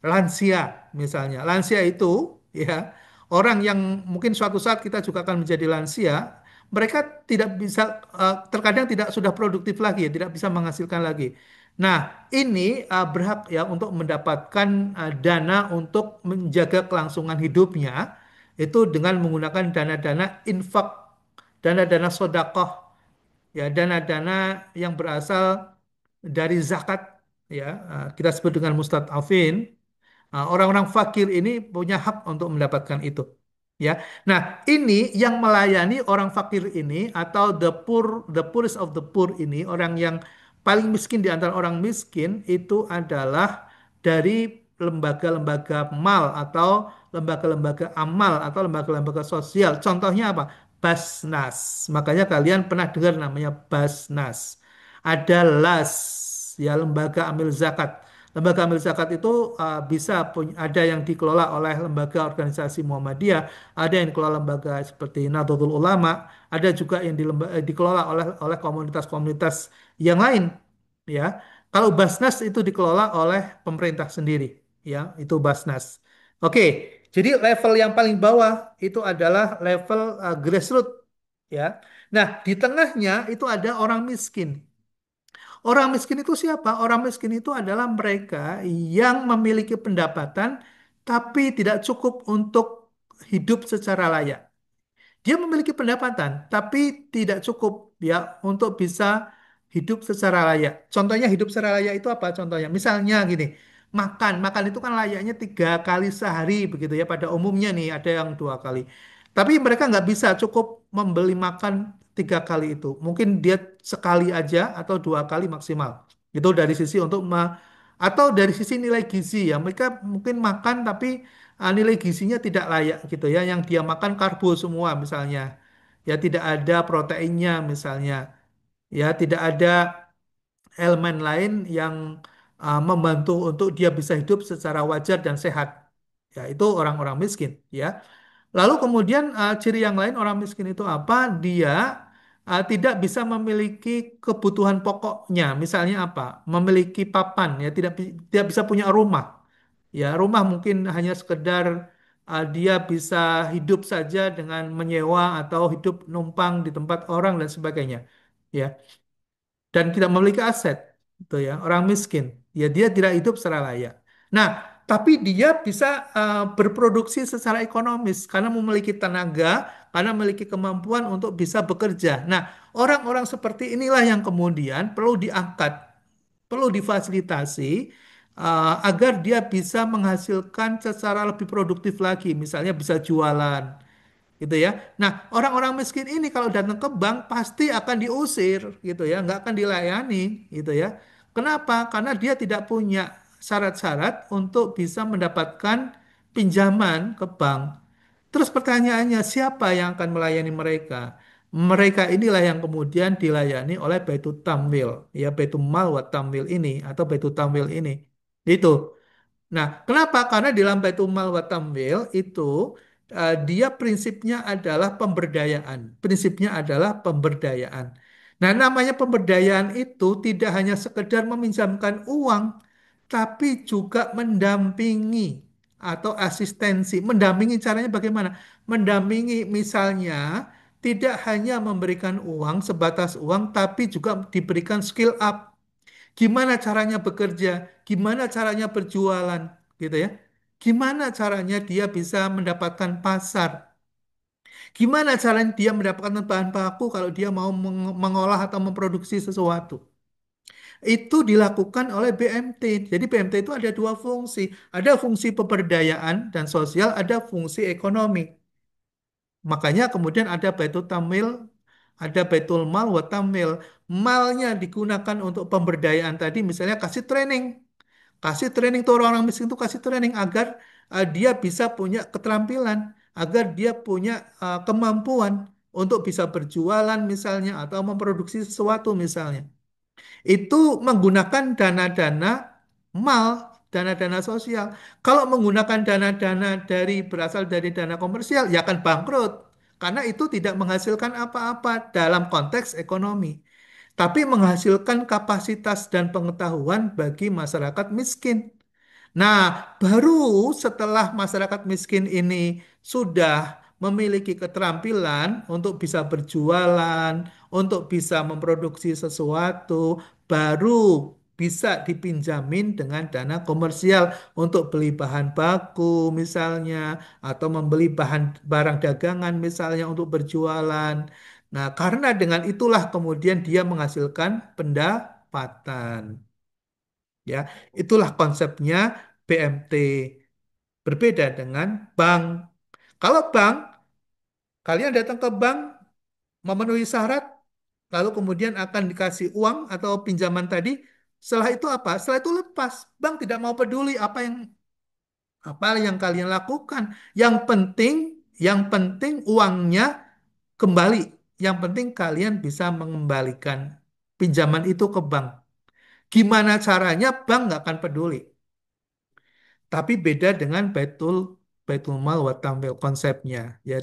lansia itu ya orang yang mungkin suatu saat kita juga akan menjadi lansia. Mereka tidak bisa, terkadang tidak sudah produktif lagi, ya, tidak bisa menghasilkan lagi. Nah, ini berhak ya untuk mendapatkan dana untuk menjaga kelangsungan hidupnya itu dengan menggunakan dana-dana infak, dana-dana sodakoh, ya, dana-dana yang berasal dari zakat, ya, kita sebut dengan mustadafin. Orang-orang fakir ini punya hak untuk mendapatkan itu, ya. Nah, ini yang melayani orang fakir ini atau the poorest of the poor ini, orang yang paling miskin di antara orang miskin itu adalah dari lembaga-lembaga mal atau lembaga-lembaga amal atau lembaga-lembaga sosial. Contohnya apa? Basnas. Makanya kalian pernah dengar namanya Basnas. Ada LAS, ya, lembaga amil zakat. Lembaga amil zakat itu bisa punya, ada yang dikelola oleh lembaga organisasi Muhammadiyah, ada yang dikelola lembaga seperti Nahdlatul Ulama, ada juga yang dikelola oleh komunitas-komunitas yang lain, ya. Kalau Basnas itu dikelola oleh pemerintah sendiri, ya, itu Basnas. Oke, jadi level yang paling bawah itu adalah level grassroots, ya. Nah, di tengahnya itu ada orang miskin. Orang miskin itu siapa? Orang miskin itu adalah mereka yang memiliki pendapatan tapi tidak cukup untuk hidup secara layak. Dia memiliki pendapatan, tapi tidak cukup ya untuk bisa hidup secara layak. Contohnya hidup secara layak itu apa? Contohnya, misalnya gini, makan itu kan layaknya 3 kali sehari begitu ya. Pada umumnya nih ada yang 2 kali. Tapi mereka nggak bisa cukup membeli makan 3 kali itu. Mungkin dia sekali aja atau 2 kali maksimal. Itu dari sisi atau dari sisi nilai gizi ya. Mereka mungkin makan tapi nilai gizinya tidak layak gitu ya. Yang dia makan karbo semua misalnya. Ya tidak ada proteinnya misalnya. Ya tidak ada elemen lain yang membantu untuk dia bisa hidup secara wajar dan sehat. Ya itu orang-orang miskin ya. Lalu kemudian ciri yang lain orang miskin itu apa? Dia tidak bisa memiliki kebutuhan pokoknya. Misalnya apa? Memiliki papan ya, tidak bisa punya rumah. Ya, rumah mungkin hanya sekedar dia bisa hidup saja dengan menyewa atau hidup numpang di tempat orang dan sebagainya. Ya, dan tidak memiliki aset, gitu ya, orang miskin, ya dia tidak hidup secara layak. Nah, tapi dia bisa berproduksi secara ekonomis karena memiliki tenaga, karena memiliki kemampuan untuk bisa bekerja. Nah, orang-orang seperti inilah yang kemudian perlu diangkat, perlu difasilitasi agar dia bisa menghasilkan secara lebih produktif lagi, misalnya bisa jualan gitu ya. Nah, orang-orang miskin ini kalau datang ke bank pasti akan diusir gitu ya, nggak akan dilayani gitu ya. Kenapa? Karena dia tidak punya syarat-syarat untuk bisa mendapatkan pinjaman ke bank. Terus pertanyaannya, siapa yang akan melayani mereka? Mereka inilah yang kemudian dilayani oleh Baitul Tamwil, ya Baitul Mal wa Tamwil ini atau Baitul Tamwil ini. Itu. Nah, kenapa? Karena di dalam Baitul Mal wa Tamwil itu dia prinsipnya adalah pemberdayaan. Prinsipnya adalah pemberdayaan. Nah, namanya pemberdayaan itu tidak hanya sekedar meminjamkan uang, tapi juga mendampingi atau asistensi. Mendampingi caranya bagaimana? Mendampingi misalnya tidak hanya memberikan uang sebatas uang, tapi juga diberikan skill up. Gimana caranya bekerja, gimana caranya berjualan, gitu ya. Gimana caranya dia bisa mendapatkan pasar, gimana caranya dia mendapatkan bahan baku kalau dia mau mengolah atau memproduksi sesuatu. Itu dilakukan oleh BMT. Jadi BMT itu ada dua fungsi, ada fungsi pemberdayaan dan sosial, ada fungsi ekonomi. Makanya kemudian ada Baitul Tamil, ada Baitul Mal wa Tamil. Malnya digunakan untuk pemberdayaan tadi, misalnya kasih training. Kasih training tuh orang-orang miskin itu kasih training agar dia bisa punya keterampilan, agar dia punya kemampuan untuk bisa berjualan misalnya atau memproduksi sesuatu misalnya. Itu menggunakan dana-dana mal, dana-dana sosial. Kalau menggunakan dana-dana berasal dari dana komersial, ya akan bangkrut. Karena itu tidak menghasilkan apa-apa dalam konteks ekonomi, tapi menghasilkan kapasitas dan pengetahuan bagi masyarakat miskin. Nah, baru setelah masyarakat miskin ini sudah memiliki keterampilan untuk bisa berjualan, untuk bisa memproduksi sesuatu, baru bisa dipinjamin dengan dana komersial untuk beli bahan baku misalnya, atau membeli bahan barang dagangan misalnya untuk berjualan. Nah, karena dengan itulah kemudian dia menghasilkan pendapatan. Ya, itulah konsepnya BMT. Berbeda dengan bank. Kalau bank, kalian datang ke bank memenuhi syarat, lalu kemudian akan dikasih uang atau pinjaman tadi. Setelah itu apa? Setelah itu lepas. Bank tidak mau peduli apa yang kalian lakukan. Yang penting uangnya kembali. Yang penting kalian bisa mengembalikan pinjaman itu ke bank. Gimana caranya? Bank nggak akan peduli. Tapi beda dengan Baitul Mal wa Tamwil konsepnya. Ya,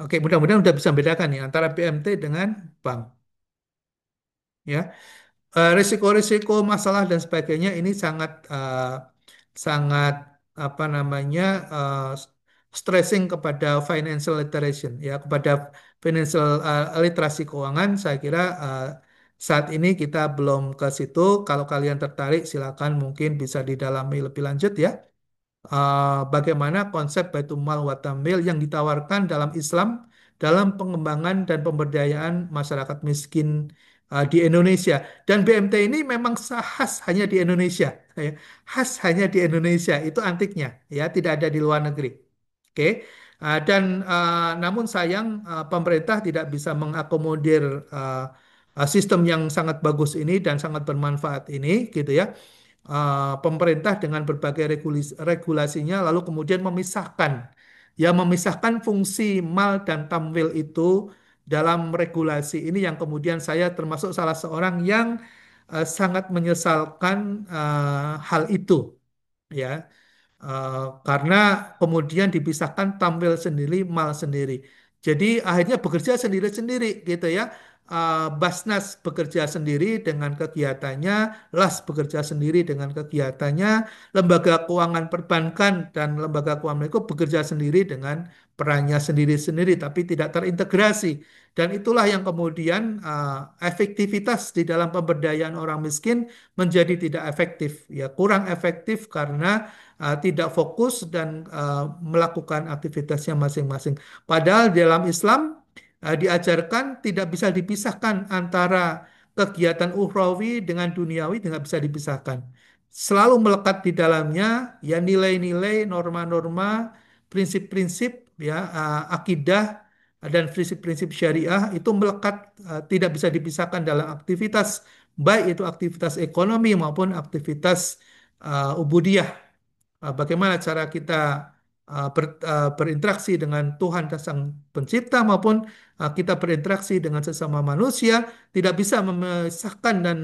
oke, mudah-mudahan udah bisa bedakan nih antara BMT dengan bank. Ya, risiko-risiko masalah dan sebagainya ini sangat apa namanya stressing kepada financial literation ya, kepada financial literasi keuangan. Saya kira saat ini kita belum ke situ. Kalau kalian tertarik, silakan mungkin bisa didalami lebih lanjut ya. Bagaimana konsep Baitul Mal wa Tamil yang ditawarkan dalam Islam dalam pengembangan dan pemberdayaan masyarakat miskin di Indonesia. Dan BMT ini memang khas hanya di Indonesia, ya. Khas hanya di Indonesia, itu antiknya, ya, tidak ada di luar negeri. Oke. Dan namun sayang pemerintah tidak bisa mengakomodir sistem yang sangat bagus ini dan sangat bermanfaat ini, gitu ya. Pemerintah dengan berbagai regulasinya lalu kemudian memisahkan fungsi mal dan tamwil itu dalam regulasi ini, yang kemudian saya termasuk salah seorang yang sangat menyesalkan hal itu, ya. Karena kemudian dipisahkan tamwil sendiri, mal sendiri. Jadi akhirnya bekerja sendiri-sendiri gitu ya. Basnas bekerja sendiri dengan kegiatannya, LAS bekerja sendiri dengan kegiatannya, lembaga keuangan perbankan dan lembaga keuangan itu bekerja sendiri dengan perannya sendiri-sendiri, tapi tidak terintegrasi. Dan itulah yang kemudian efektivitas di dalam pemberdayaan orang miskin menjadi tidak efektif, ya kurang efektif karena tidak fokus dan melakukan aktivitasnya masing-masing. Padahal dalam Islam diajarkan tidak bisa dipisahkan antara kegiatan ukhrawi dengan duniawi, tidak bisa dipisahkan. Selalu melekat di dalamnya ya nilai-nilai, norma-norma, prinsip-prinsip ya akidah dan prinsip-prinsip syariah itu melekat tidak bisa dipisahkan dalam aktivitas baik itu aktivitas ekonomi maupun aktivitas ubudiyah. Bagaimana cara kita berinteraksi dengan Tuhan dan Sang Pencipta maupun kita berinteraksi dengan sesama manusia tidak bisa memisahkan dan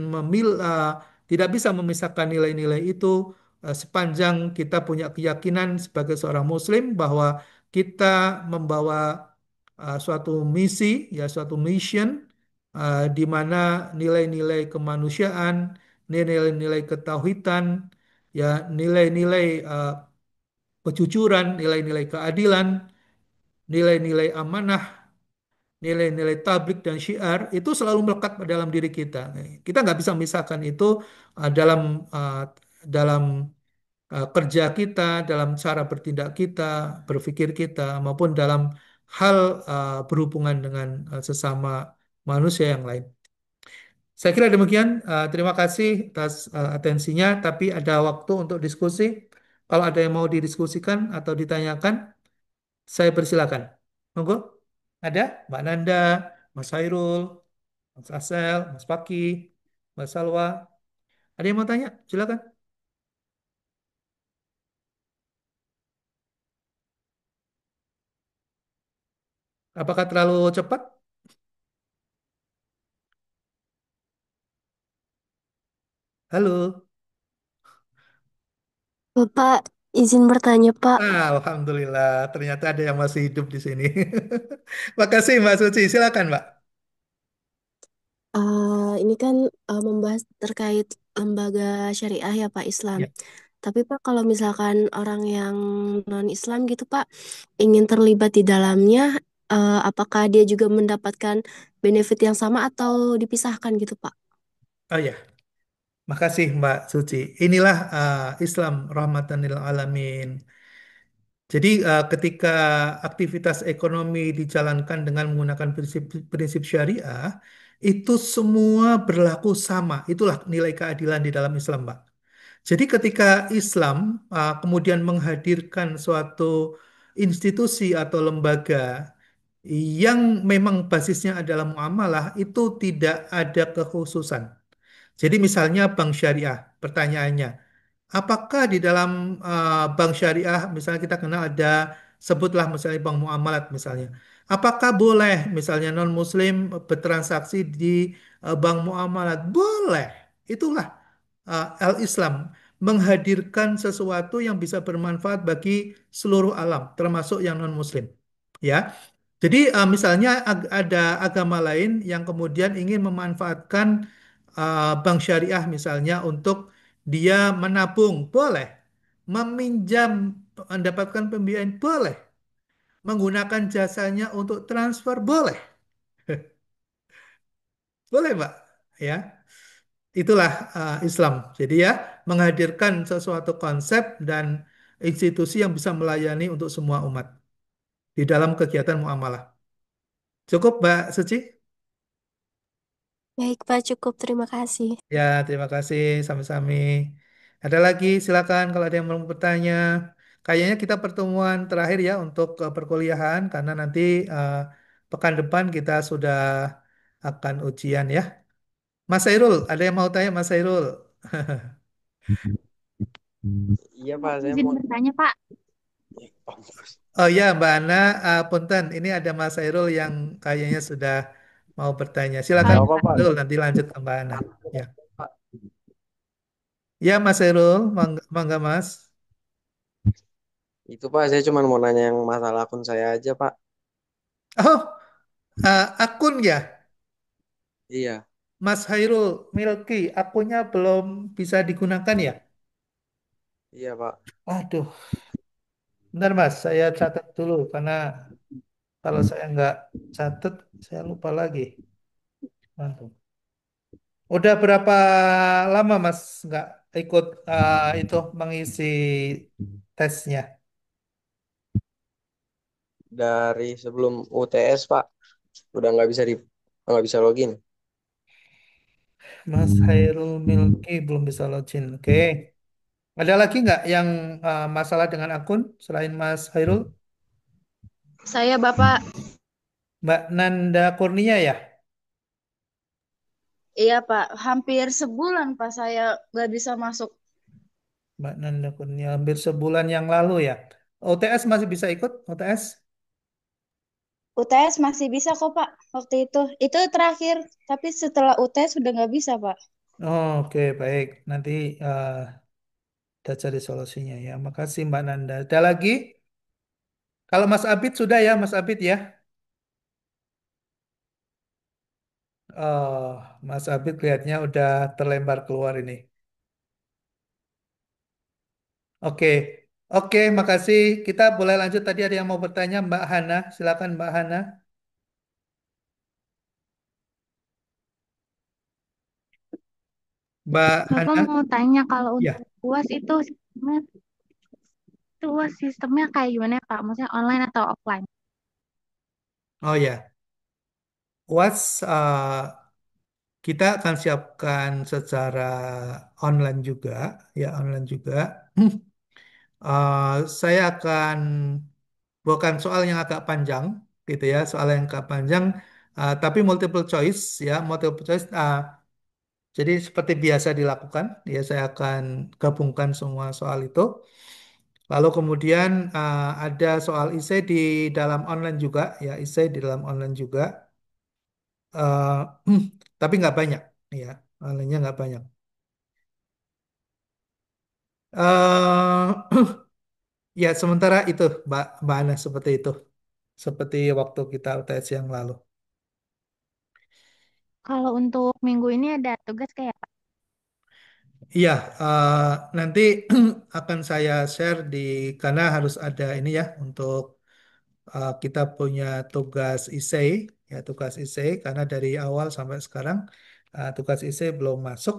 tidak bisa memisahkan nilai-nilai itu sepanjang kita punya keyakinan sebagai seorang Muslim bahwa kita membawa suatu misi ya suatu mission di mana nilai-nilai kemanusiaan, nilai-nilai ketauhidan ya nilai-nilai kejujuran, nilai-nilai keadilan, nilai-nilai amanah, nilai-nilai tablik dan syiar itu selalu melekat pada dalam diri kita. Kita nggak bisa memisahkan itu dalam kerja kita, dalam cara bertindak kita, berpikir kita, maupun dalam hal berhubungan dengan sesama manusia yang lain. Saya kira demikian. Terima kasih atas atensinya, tapi ada waktu untuk diskusi. Kalau ada yang mau didiskusikan atau ditanyakan, saya persilakan. Monggo. Ada? Mbak Nanda, Mas Hairul, Mas Asel, Mas Paki, Mas Salwa. Ada yang mau tanya? Silakan. Apakah terlalu cepat? Halo. Bapak izin bertanya, Pak. Alhamdulillah, ternyata ada yang masih hidup di sini. Makasih Mbak Suci. Silakan, Mbak. Ini kan membahas terkait lembaga syariah ya, Pak, Islam. Ya. Tapi Pak, kalau misalkan orang yang non-Islam gitu, Pak, ingin terlibat di dalamnya, apakah dia juga mendapatkan benefit yang sama atau dipisahkan gitu, Pak? Oh ya, makasih Mbak Suci. Inilah Islam rahmatan lil alamin. Jadi ketika aktivitas ekonomi dijalankan dengan menggunakan prinsip syariah, itu semua berlaku sama. Itulah nilai keadilan di dalam Islam, Mbak. Jadi ketika Islam kemudian menghadirkan suatu institusi atau lembaga yang memang basisnya adalah muamalah, itu tidak ada kekhususan. Jadi misalnya bank syariah, pertanyaannya, apakah di dalam bank syariah, misalnya kita kenal ada, sebutlah misalnya bank muamalat misalnya, apakah boleh misalnya non-muslim bertransaksi di bank muamalat? Boleh. Itulah Al-Islam menghadirkan sesuatu yang bisa bermanfaat bagi seluruh alam, termasuk yang non-muslim. Ya, jadi misalnya ada agama lain yang kemudian ingin memanfaatkan bank syariah misalnya untuk dia menabung, boleh. Meminjam, mendapatkan pembiayaan, boleh. Menggunakan jasanya untuk transfer, boleh. Boleh, Mbak. Ya, itulah Islam. Jadi ya, menghadirkan sesuatu konsep dan institusi yang bisa melayani untuk semua umat di dalam kegiatan muamalah. Cukup, Mbak Suci? Baik, Pak, cukup. Terima kasih. Ya, terima kasih. Sami-sami. Ada lagi, silakan kalau ada yang mau bertanya. Kayaknya kita pertemuan terakhir ya untuk perkuliahan karena nanti eh, pekan depan kita sudah akan ujian ya. Mas Sairul, ada yang mau tanya Mas Sairul? Iya Pak, saya Izin mau. bertanya, Pak. Oh ya, Mbak Ana, punten, ini ada Mas Sairul yang kayaknya sudah mau bertanya. Nggak Silakan Mas apa Pak. Sairul, nanti lanjut ke Mbak Ana. Ya, Pak, ya Mas Sairul, mangga, mangga Mas. itu Pak, saya cuma mau nanya yang masalah akun saya aja Pak. Oh, akun ya, Iya, Mas Hairul Milki, akunnya belum bisa digunakan ya? iya Pak. Aduh, bentar Mas, saya catat dulu karena kalau saya nggak catat, saya lupa lagi. Waduh. Udah berapa lama Mas nggak ikut itu mengisi tesnya? Dari sebelum UTS Pak, udah nggak bisa login. Mas Hairul Milki belum bisa login. Oke. Ada lagi nggak yang masalah dengan akun selain Mas Hairul? Saya Bapak, Mbak Nanda Kurnia ya? iya Pak, hampir sebulan Pak saya nggak bisa masuk. Mbak Nanda Kurnia hampir sebulan yang lalu ya. OTS masih bisa ikut? OTS? UTS masih bisa kok Pak waktu itu. Itu terakhir, tapi setelah UTS sudah nggak bisa Pak. Oh, oke, baik. Nanti kita cari solusinya ya. Makasih Mbak Nanda. Ada lagi? Kalau Mas Abid sudah ya, Mas Abid ya. Oh, Mas Abid kelihatannya udah terlempar keluar ini. Oke, oke, makasih. Kita boleh lanjut. Tadi ada yang mau bertanya, Mbak Hana. Silakan Mbak Hana. Mbak Bapak Hana, mau tanya kalau untuk ya. UAS itu UAS sistemnya kayak gimana ya, Pak? Maksudnya online atau offline? Oh ya, UAS kita akan siapkan secara online juga, ya online juga. Saya akan bukan soal yang agak panjang, gitu ya, soal yang agak panjang, tapi multiple choice, ya, multiple choice. Jadi seperti biasa dilakukan, ya saya akan gabungkan semua soal itu. Lalu kemudian ada soal essay di dalam online juga, ya essay di dalam online juga. Eh, tapi nggak banyak, ya online-nya nggak banyak. eh Ya sementara itu, Mbak Ana seperti itu, seperti waktu kita UTS yang lalu. Kalau untuk minggu ini ada tugas kayak Pak? Iya, nanti akan saya share karena harus ada ini ya untuk kita punya tugas essay, ya tugas essay karena dari awal sampai sekarang tugas essay belum masuk.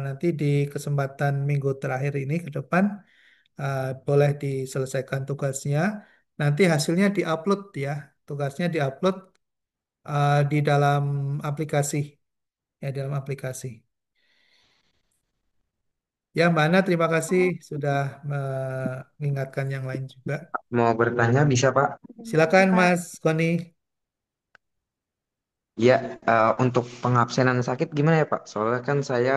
Nanti di kesempatan minggu terakhir ini ke depan boleh diselesaikan tugasnya. Nanti hasilnya diupload ya, tugasnya diupload di dalam aplikasi, ya dalam aplikasi. Ya, Mbak Ana, terima kasih Oh, sudah mengingatkan yang lain juga. Mau bertanya bisa Pak? terima kasih Silakan, Pak. Mas Koni. Ya, untuk pengabsenan sakit gimana ya Pak? Soalnya kan saya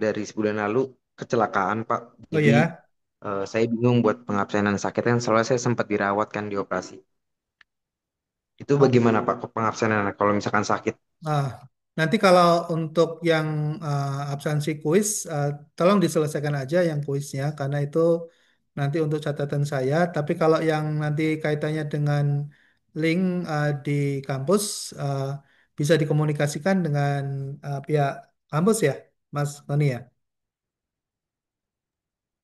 dari sebulan lalu kecelakaan Pak. Oh Jadi ya, saya bingung buat pengabsenan sakit kan soalnya saya sempat dirawat kan di operasi. Itu oh, bagaimana Pak pengabsenan kalau misalkan sakit? ah, nanti kalau untuk yang absensi kuis, tolong diselesaikan aja yang kuisnya, karena itu nanti untuk catatan saya. Tapi kalau yang nanti kaitannya dengan link di kampus, bisa dikomunikasikan dengan pihak kampus ya, Mas Koni ya.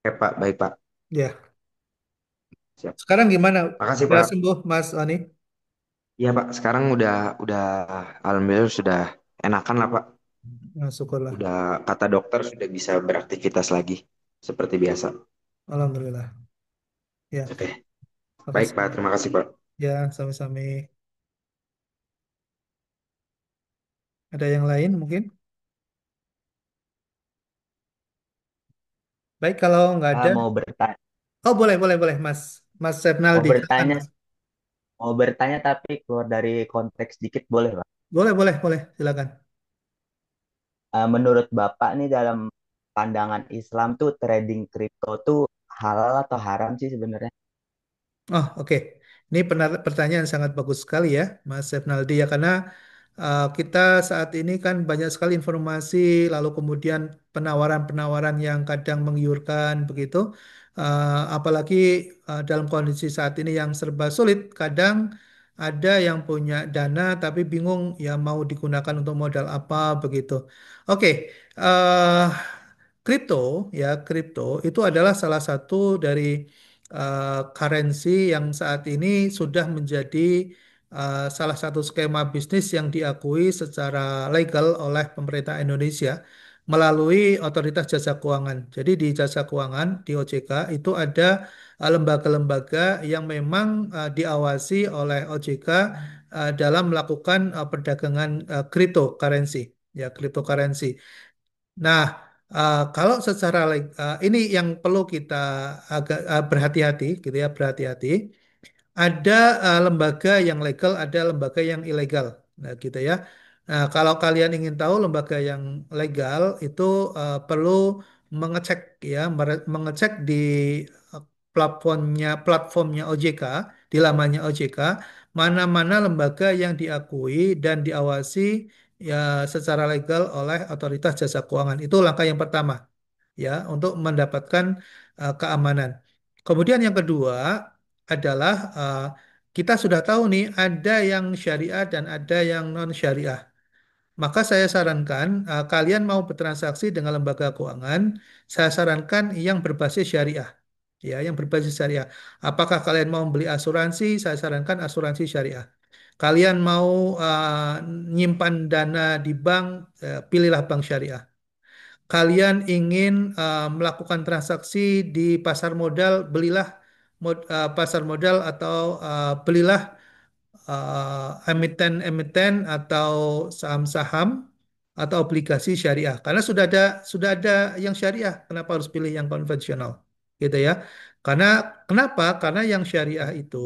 Oke Pak, baik Pak. Ya, Siap. sekarang gimana? Makasih Sudah Pak. sembuh, Mas Koni? Iya Pak, sekarang udah alhamdulillah sudah enakan lah Pak. Nah, syukurlah. Udah kata dokter sudah bisa beraktivitas lagi seperti biasa. Alhamdulillah. Ya, Oke, baik makasih. Pak. Terima kasih Pak. Ya, sami-sami. Ada yang lain mungkin? Baik, kalau nggak ada. Mau bertanya, Oh, boleh, boleh, boleh, Mas. Mas mau Sepnaldi. Silakan, bertanya, Mas. mau bertanya tapi keluar dari konteks dikit boleh, Pak? Boleh, boleh, boleh. Silakan. Menurut Bapak nih dalam pandangan Islam tuh trading kripto tuh halal atau haram sih sebenarnya? Oh, oke. Ini pertanyaan sangat bagus sekali ya, Mas Sepnaldi ya, karena kita saat ini kan banyak sekali informasi, lalu kemudian penawaran-penawaran yang kadang menggiurkan begitu. Apalagi dalam kondisi saat ini yang serba sulit, kadang ada yang punya dana tapi bingung ya mau digunakan untuk modal apa begitu. Oke, eh, kripto ya kripto itu adalah salah satu dari currency yang saat ini sudah menjadi salah satu skema bisnis yang diakui secara legal oleh pemerintah Indonesia melalui Otoritas Jasa Keuangan. Jadi di Jasa Keuangan di OJK itu ada lembaga-lembaga yang memang diawasi oleh OJK dalam melakukan perdagangan cryptocurrency ya cryptocurrency. Nah, kalau secara ini yang perlu kita agak berhati-hati gitu ya, berhati-hati. Ada lembaga yang legal, ada lembaga yang ilegal. Nah, gitu ya. Nah, kalau kalian ingin tahu lembaga yang legal itu perlu mengecek ya, mengecek di eh, platformnya OJK, di lamannya OJK, mana-mana lembaga yang diakui dan diawasi ya secara legal oleh Otoritas Jasa Keuangan. Itu langkah yang pertama ya untuk mendapatkan keamanan. Kemudian yang kedua adalah kita sudah tahu nih ada yang syariah dan ada yang non syariah. Maka saya sarankan kalian mau bertransaksi dengan lembaga keuangan, saya sarankan yang berbasis syariah. Ya, yang berbasis syariah. Apakah kalian mau beli asuransi? Saya sarankan asuransi syariah. Kalian mau nyimpan dana di bank, pilihlah bank syariah. Kalian ingin melakukan transaksi di pasar modal, belilah pasar modal atau belilah emiten-emiten atau saham-saham atau obligasi syariah. Karena sudah ada yang syariah, kenapa harus pilih yang konvensional? Gitu ya. Karena kenapa? Karena yang syariah itu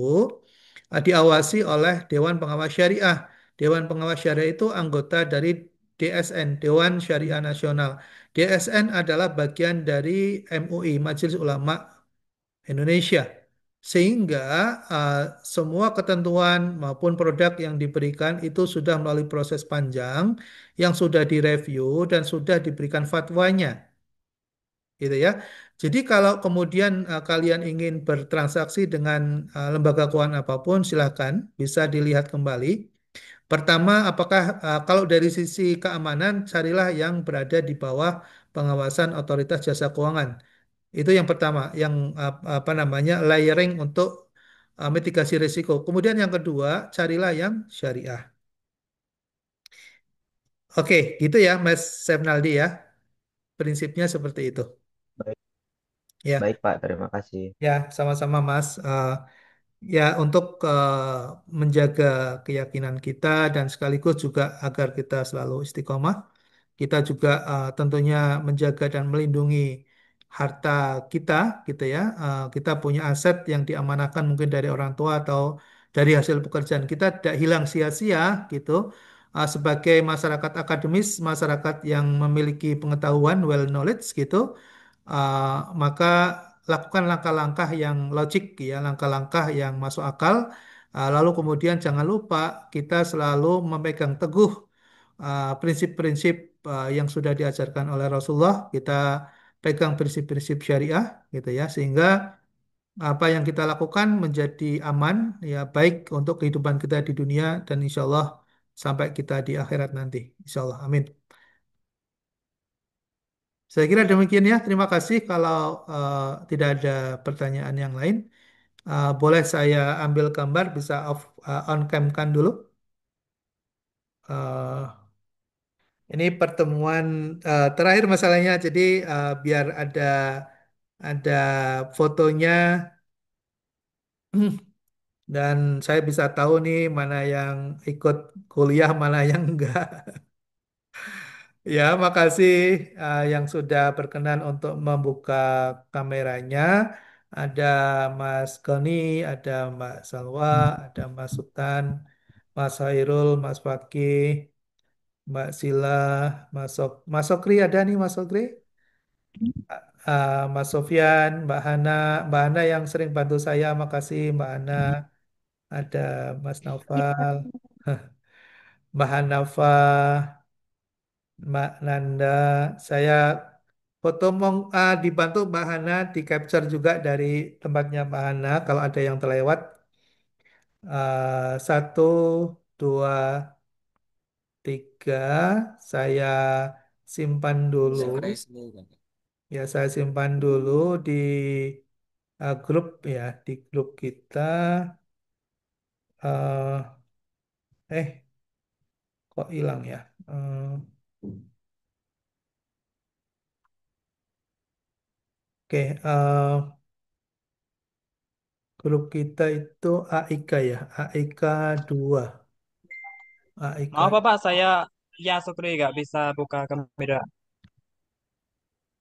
diawasi oleh Dewan Pengawas Syariah. Dewan Pengawas Syariah itu anggota dari DSN, Dewan Syariah Nasional. DSN adalah bagian dari MUI, Majelis Ulama Indonesia. Sehingga uh, semua ketentuan maupun produk yang diberikan itu sudah melalui proses panjang yang sudah direview dan sudah diberikan fatwanya, gitu ya. Jadi kalau kemudian kalian ingin bertransaksi dengan lembaga keuangan apapun, silakan bisa dilihat kembali. Pertama, apakah kalau dari sisi keamanan, carilah yang berada di bawah pengawasan Otoritas Jasa Keuangan. Itu yang pertama, yang apa namanya layering untuk mitigasi risiko. Kemudian yang kedua, carilah yang syariah. Oke, gitu ya, Mas Sepnaldi ya. Prinsipnya seperti itu. Baik, Ya, baik Pak, terima kasih. ya, sama-sama Mas. Ya, untuk menjaga keyakinan kita dan sekaligus juga agar kita selalu istiqomah. Kita juga tentunya menjaga dan melindungi harta kita, gitu ya. Kita punya aset yang diamanahkan mungkin dari orang tua atau dari hasil pekerjaan kita tidak hilang sia-sia, gitu. Sebagai masyarakat akademis, masyarakat yang memiliki pengetahuan, well knowledge, gitu, maka lakukan langkah-langkah yang logik, ya, langkah-langkah yang masuk akal. Lalu kemudian jangan lupa kita selalu memegang teguh prinsip-prinsip yang sudah diajarkan oleh Rasulullah, kita pegang prinsip-prinsip syariah gitu ya, sehingga apa yang kita lakukan menjadi aman ya, baik untuk kehidupan kita di dunia dan insya Allah sampai kita di akhirat nanti. Insya Allah, amin. Saya kira demikian ya. Terima kasih. Kalau tidak ada pertanyaan yang lain, boleh saya ambil gambar, bisa on cam kan dulu. Eh, Ini pertemuan terakhir masalahnya, jadi biar ada fotonya dan saya bisa tahu nih mana yang ikut kuliah, mana yang enggak. Ya, makasih yang sudah berkenan untuk membuka kameranya. Ada Mas Goni, ada Mbak Salwa, ada Mas Sultan, Mas Hairul, Mas Fakih, Mbak Sila, Mas Sokri ada nih Mas Sokri. Mas Sofyan, Mbak Hana yang sering bantu saya, makasih Mbak Hana, ada Mas Ya, Naufal, Mbak Hanafa, Mbak Nanda, saya foto dibantu Mbak Hana di capture juga dari tempatnya Mbak Hana kalau ada yang terlewat. Satu, dua, tiga. Saya simpan dulu. Ya, saya simpan dulu di grup ya, di grup kita. eh kok hilang ya? Oke, grup kita itu AIK ya, AIK 2, Maaf AIK. Bapak, saya ya Sukri nggak bisa buka kamera.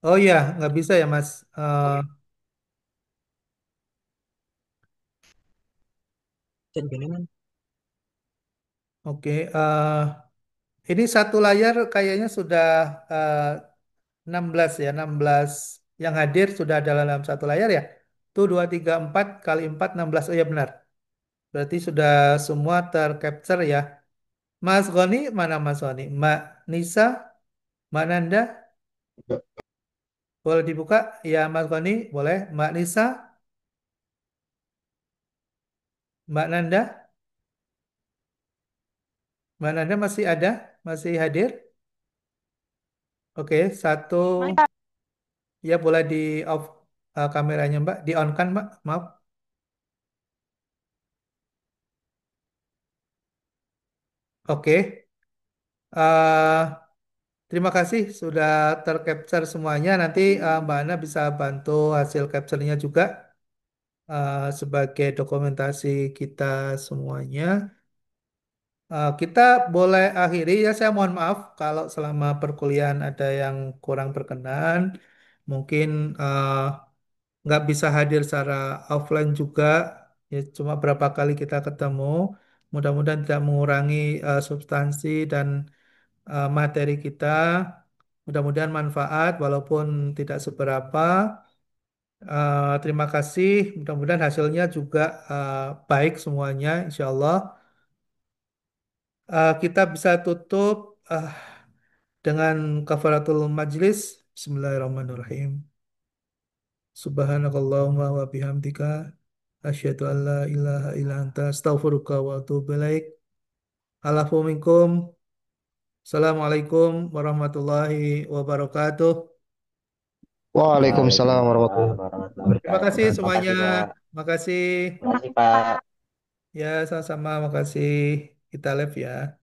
Oh ya, nggak bisa ya Mas. Cek gini man. Oke, ini satu layar kayaknya sudah eh, 16 ya, 16 yang hadir sudah ada dalam satu layar ya. Tuh 2, 3, 4 kali 4, 16. Oh ya benar. Berarti sudah semua tercapture ya. Mas Goni, mana Mas Goni? Mbak Nisa, Mbak Nanda, boleh dibuka? Ya Mas Goni, boleh. Mbak Nisa, Mbak Nanda, Mbak Nanda masih ada? Masih hadir? Oke, satu. Ya boleh di off kameranya Mbak. Di on kan Mbak? Maaf. Oke. eh Terima kasih sudah tercapture semuanya. Nanti Mbak Ana bisa bantu hasil capture-nya juga sebagai dokumentasi kita semuanya. Kita boleh akhiri ya. Saya mohon maaf kalau selama perkuliahan ada yang kurang berkenan. Mungkin eh, nggak bisa hadir secara offline juga. Ya, cuma berapa kali kita ketemu. Mudah-mudahan tidak mengurangi substansi dan materi kita. Mudah-mudahan manfaat walaupun tidak seberapa. Terima kasih. Mudah-mudahan hasilnya juga baik semuanya, insya Allah. Kita bisa tutup dengan kafaratul majlis. Bismillahirrahmanirrahim. Subhanakallahumma wa bihamdika. Asyhadu an la ilaha illa anta astaghfiruka wa atubu ilaik. Alafu minkum. Assalamualaikum warahmatullahi wabarakatuh. Waalaikumsalam Waalaikumsalam warahmatullahi warahmatullahi Terima wabarakatuh. kasih semuanya. Makasih, Pak. Makasih. Makasih, Pak. Ya, sama-sama. Makasih. Kita live ya.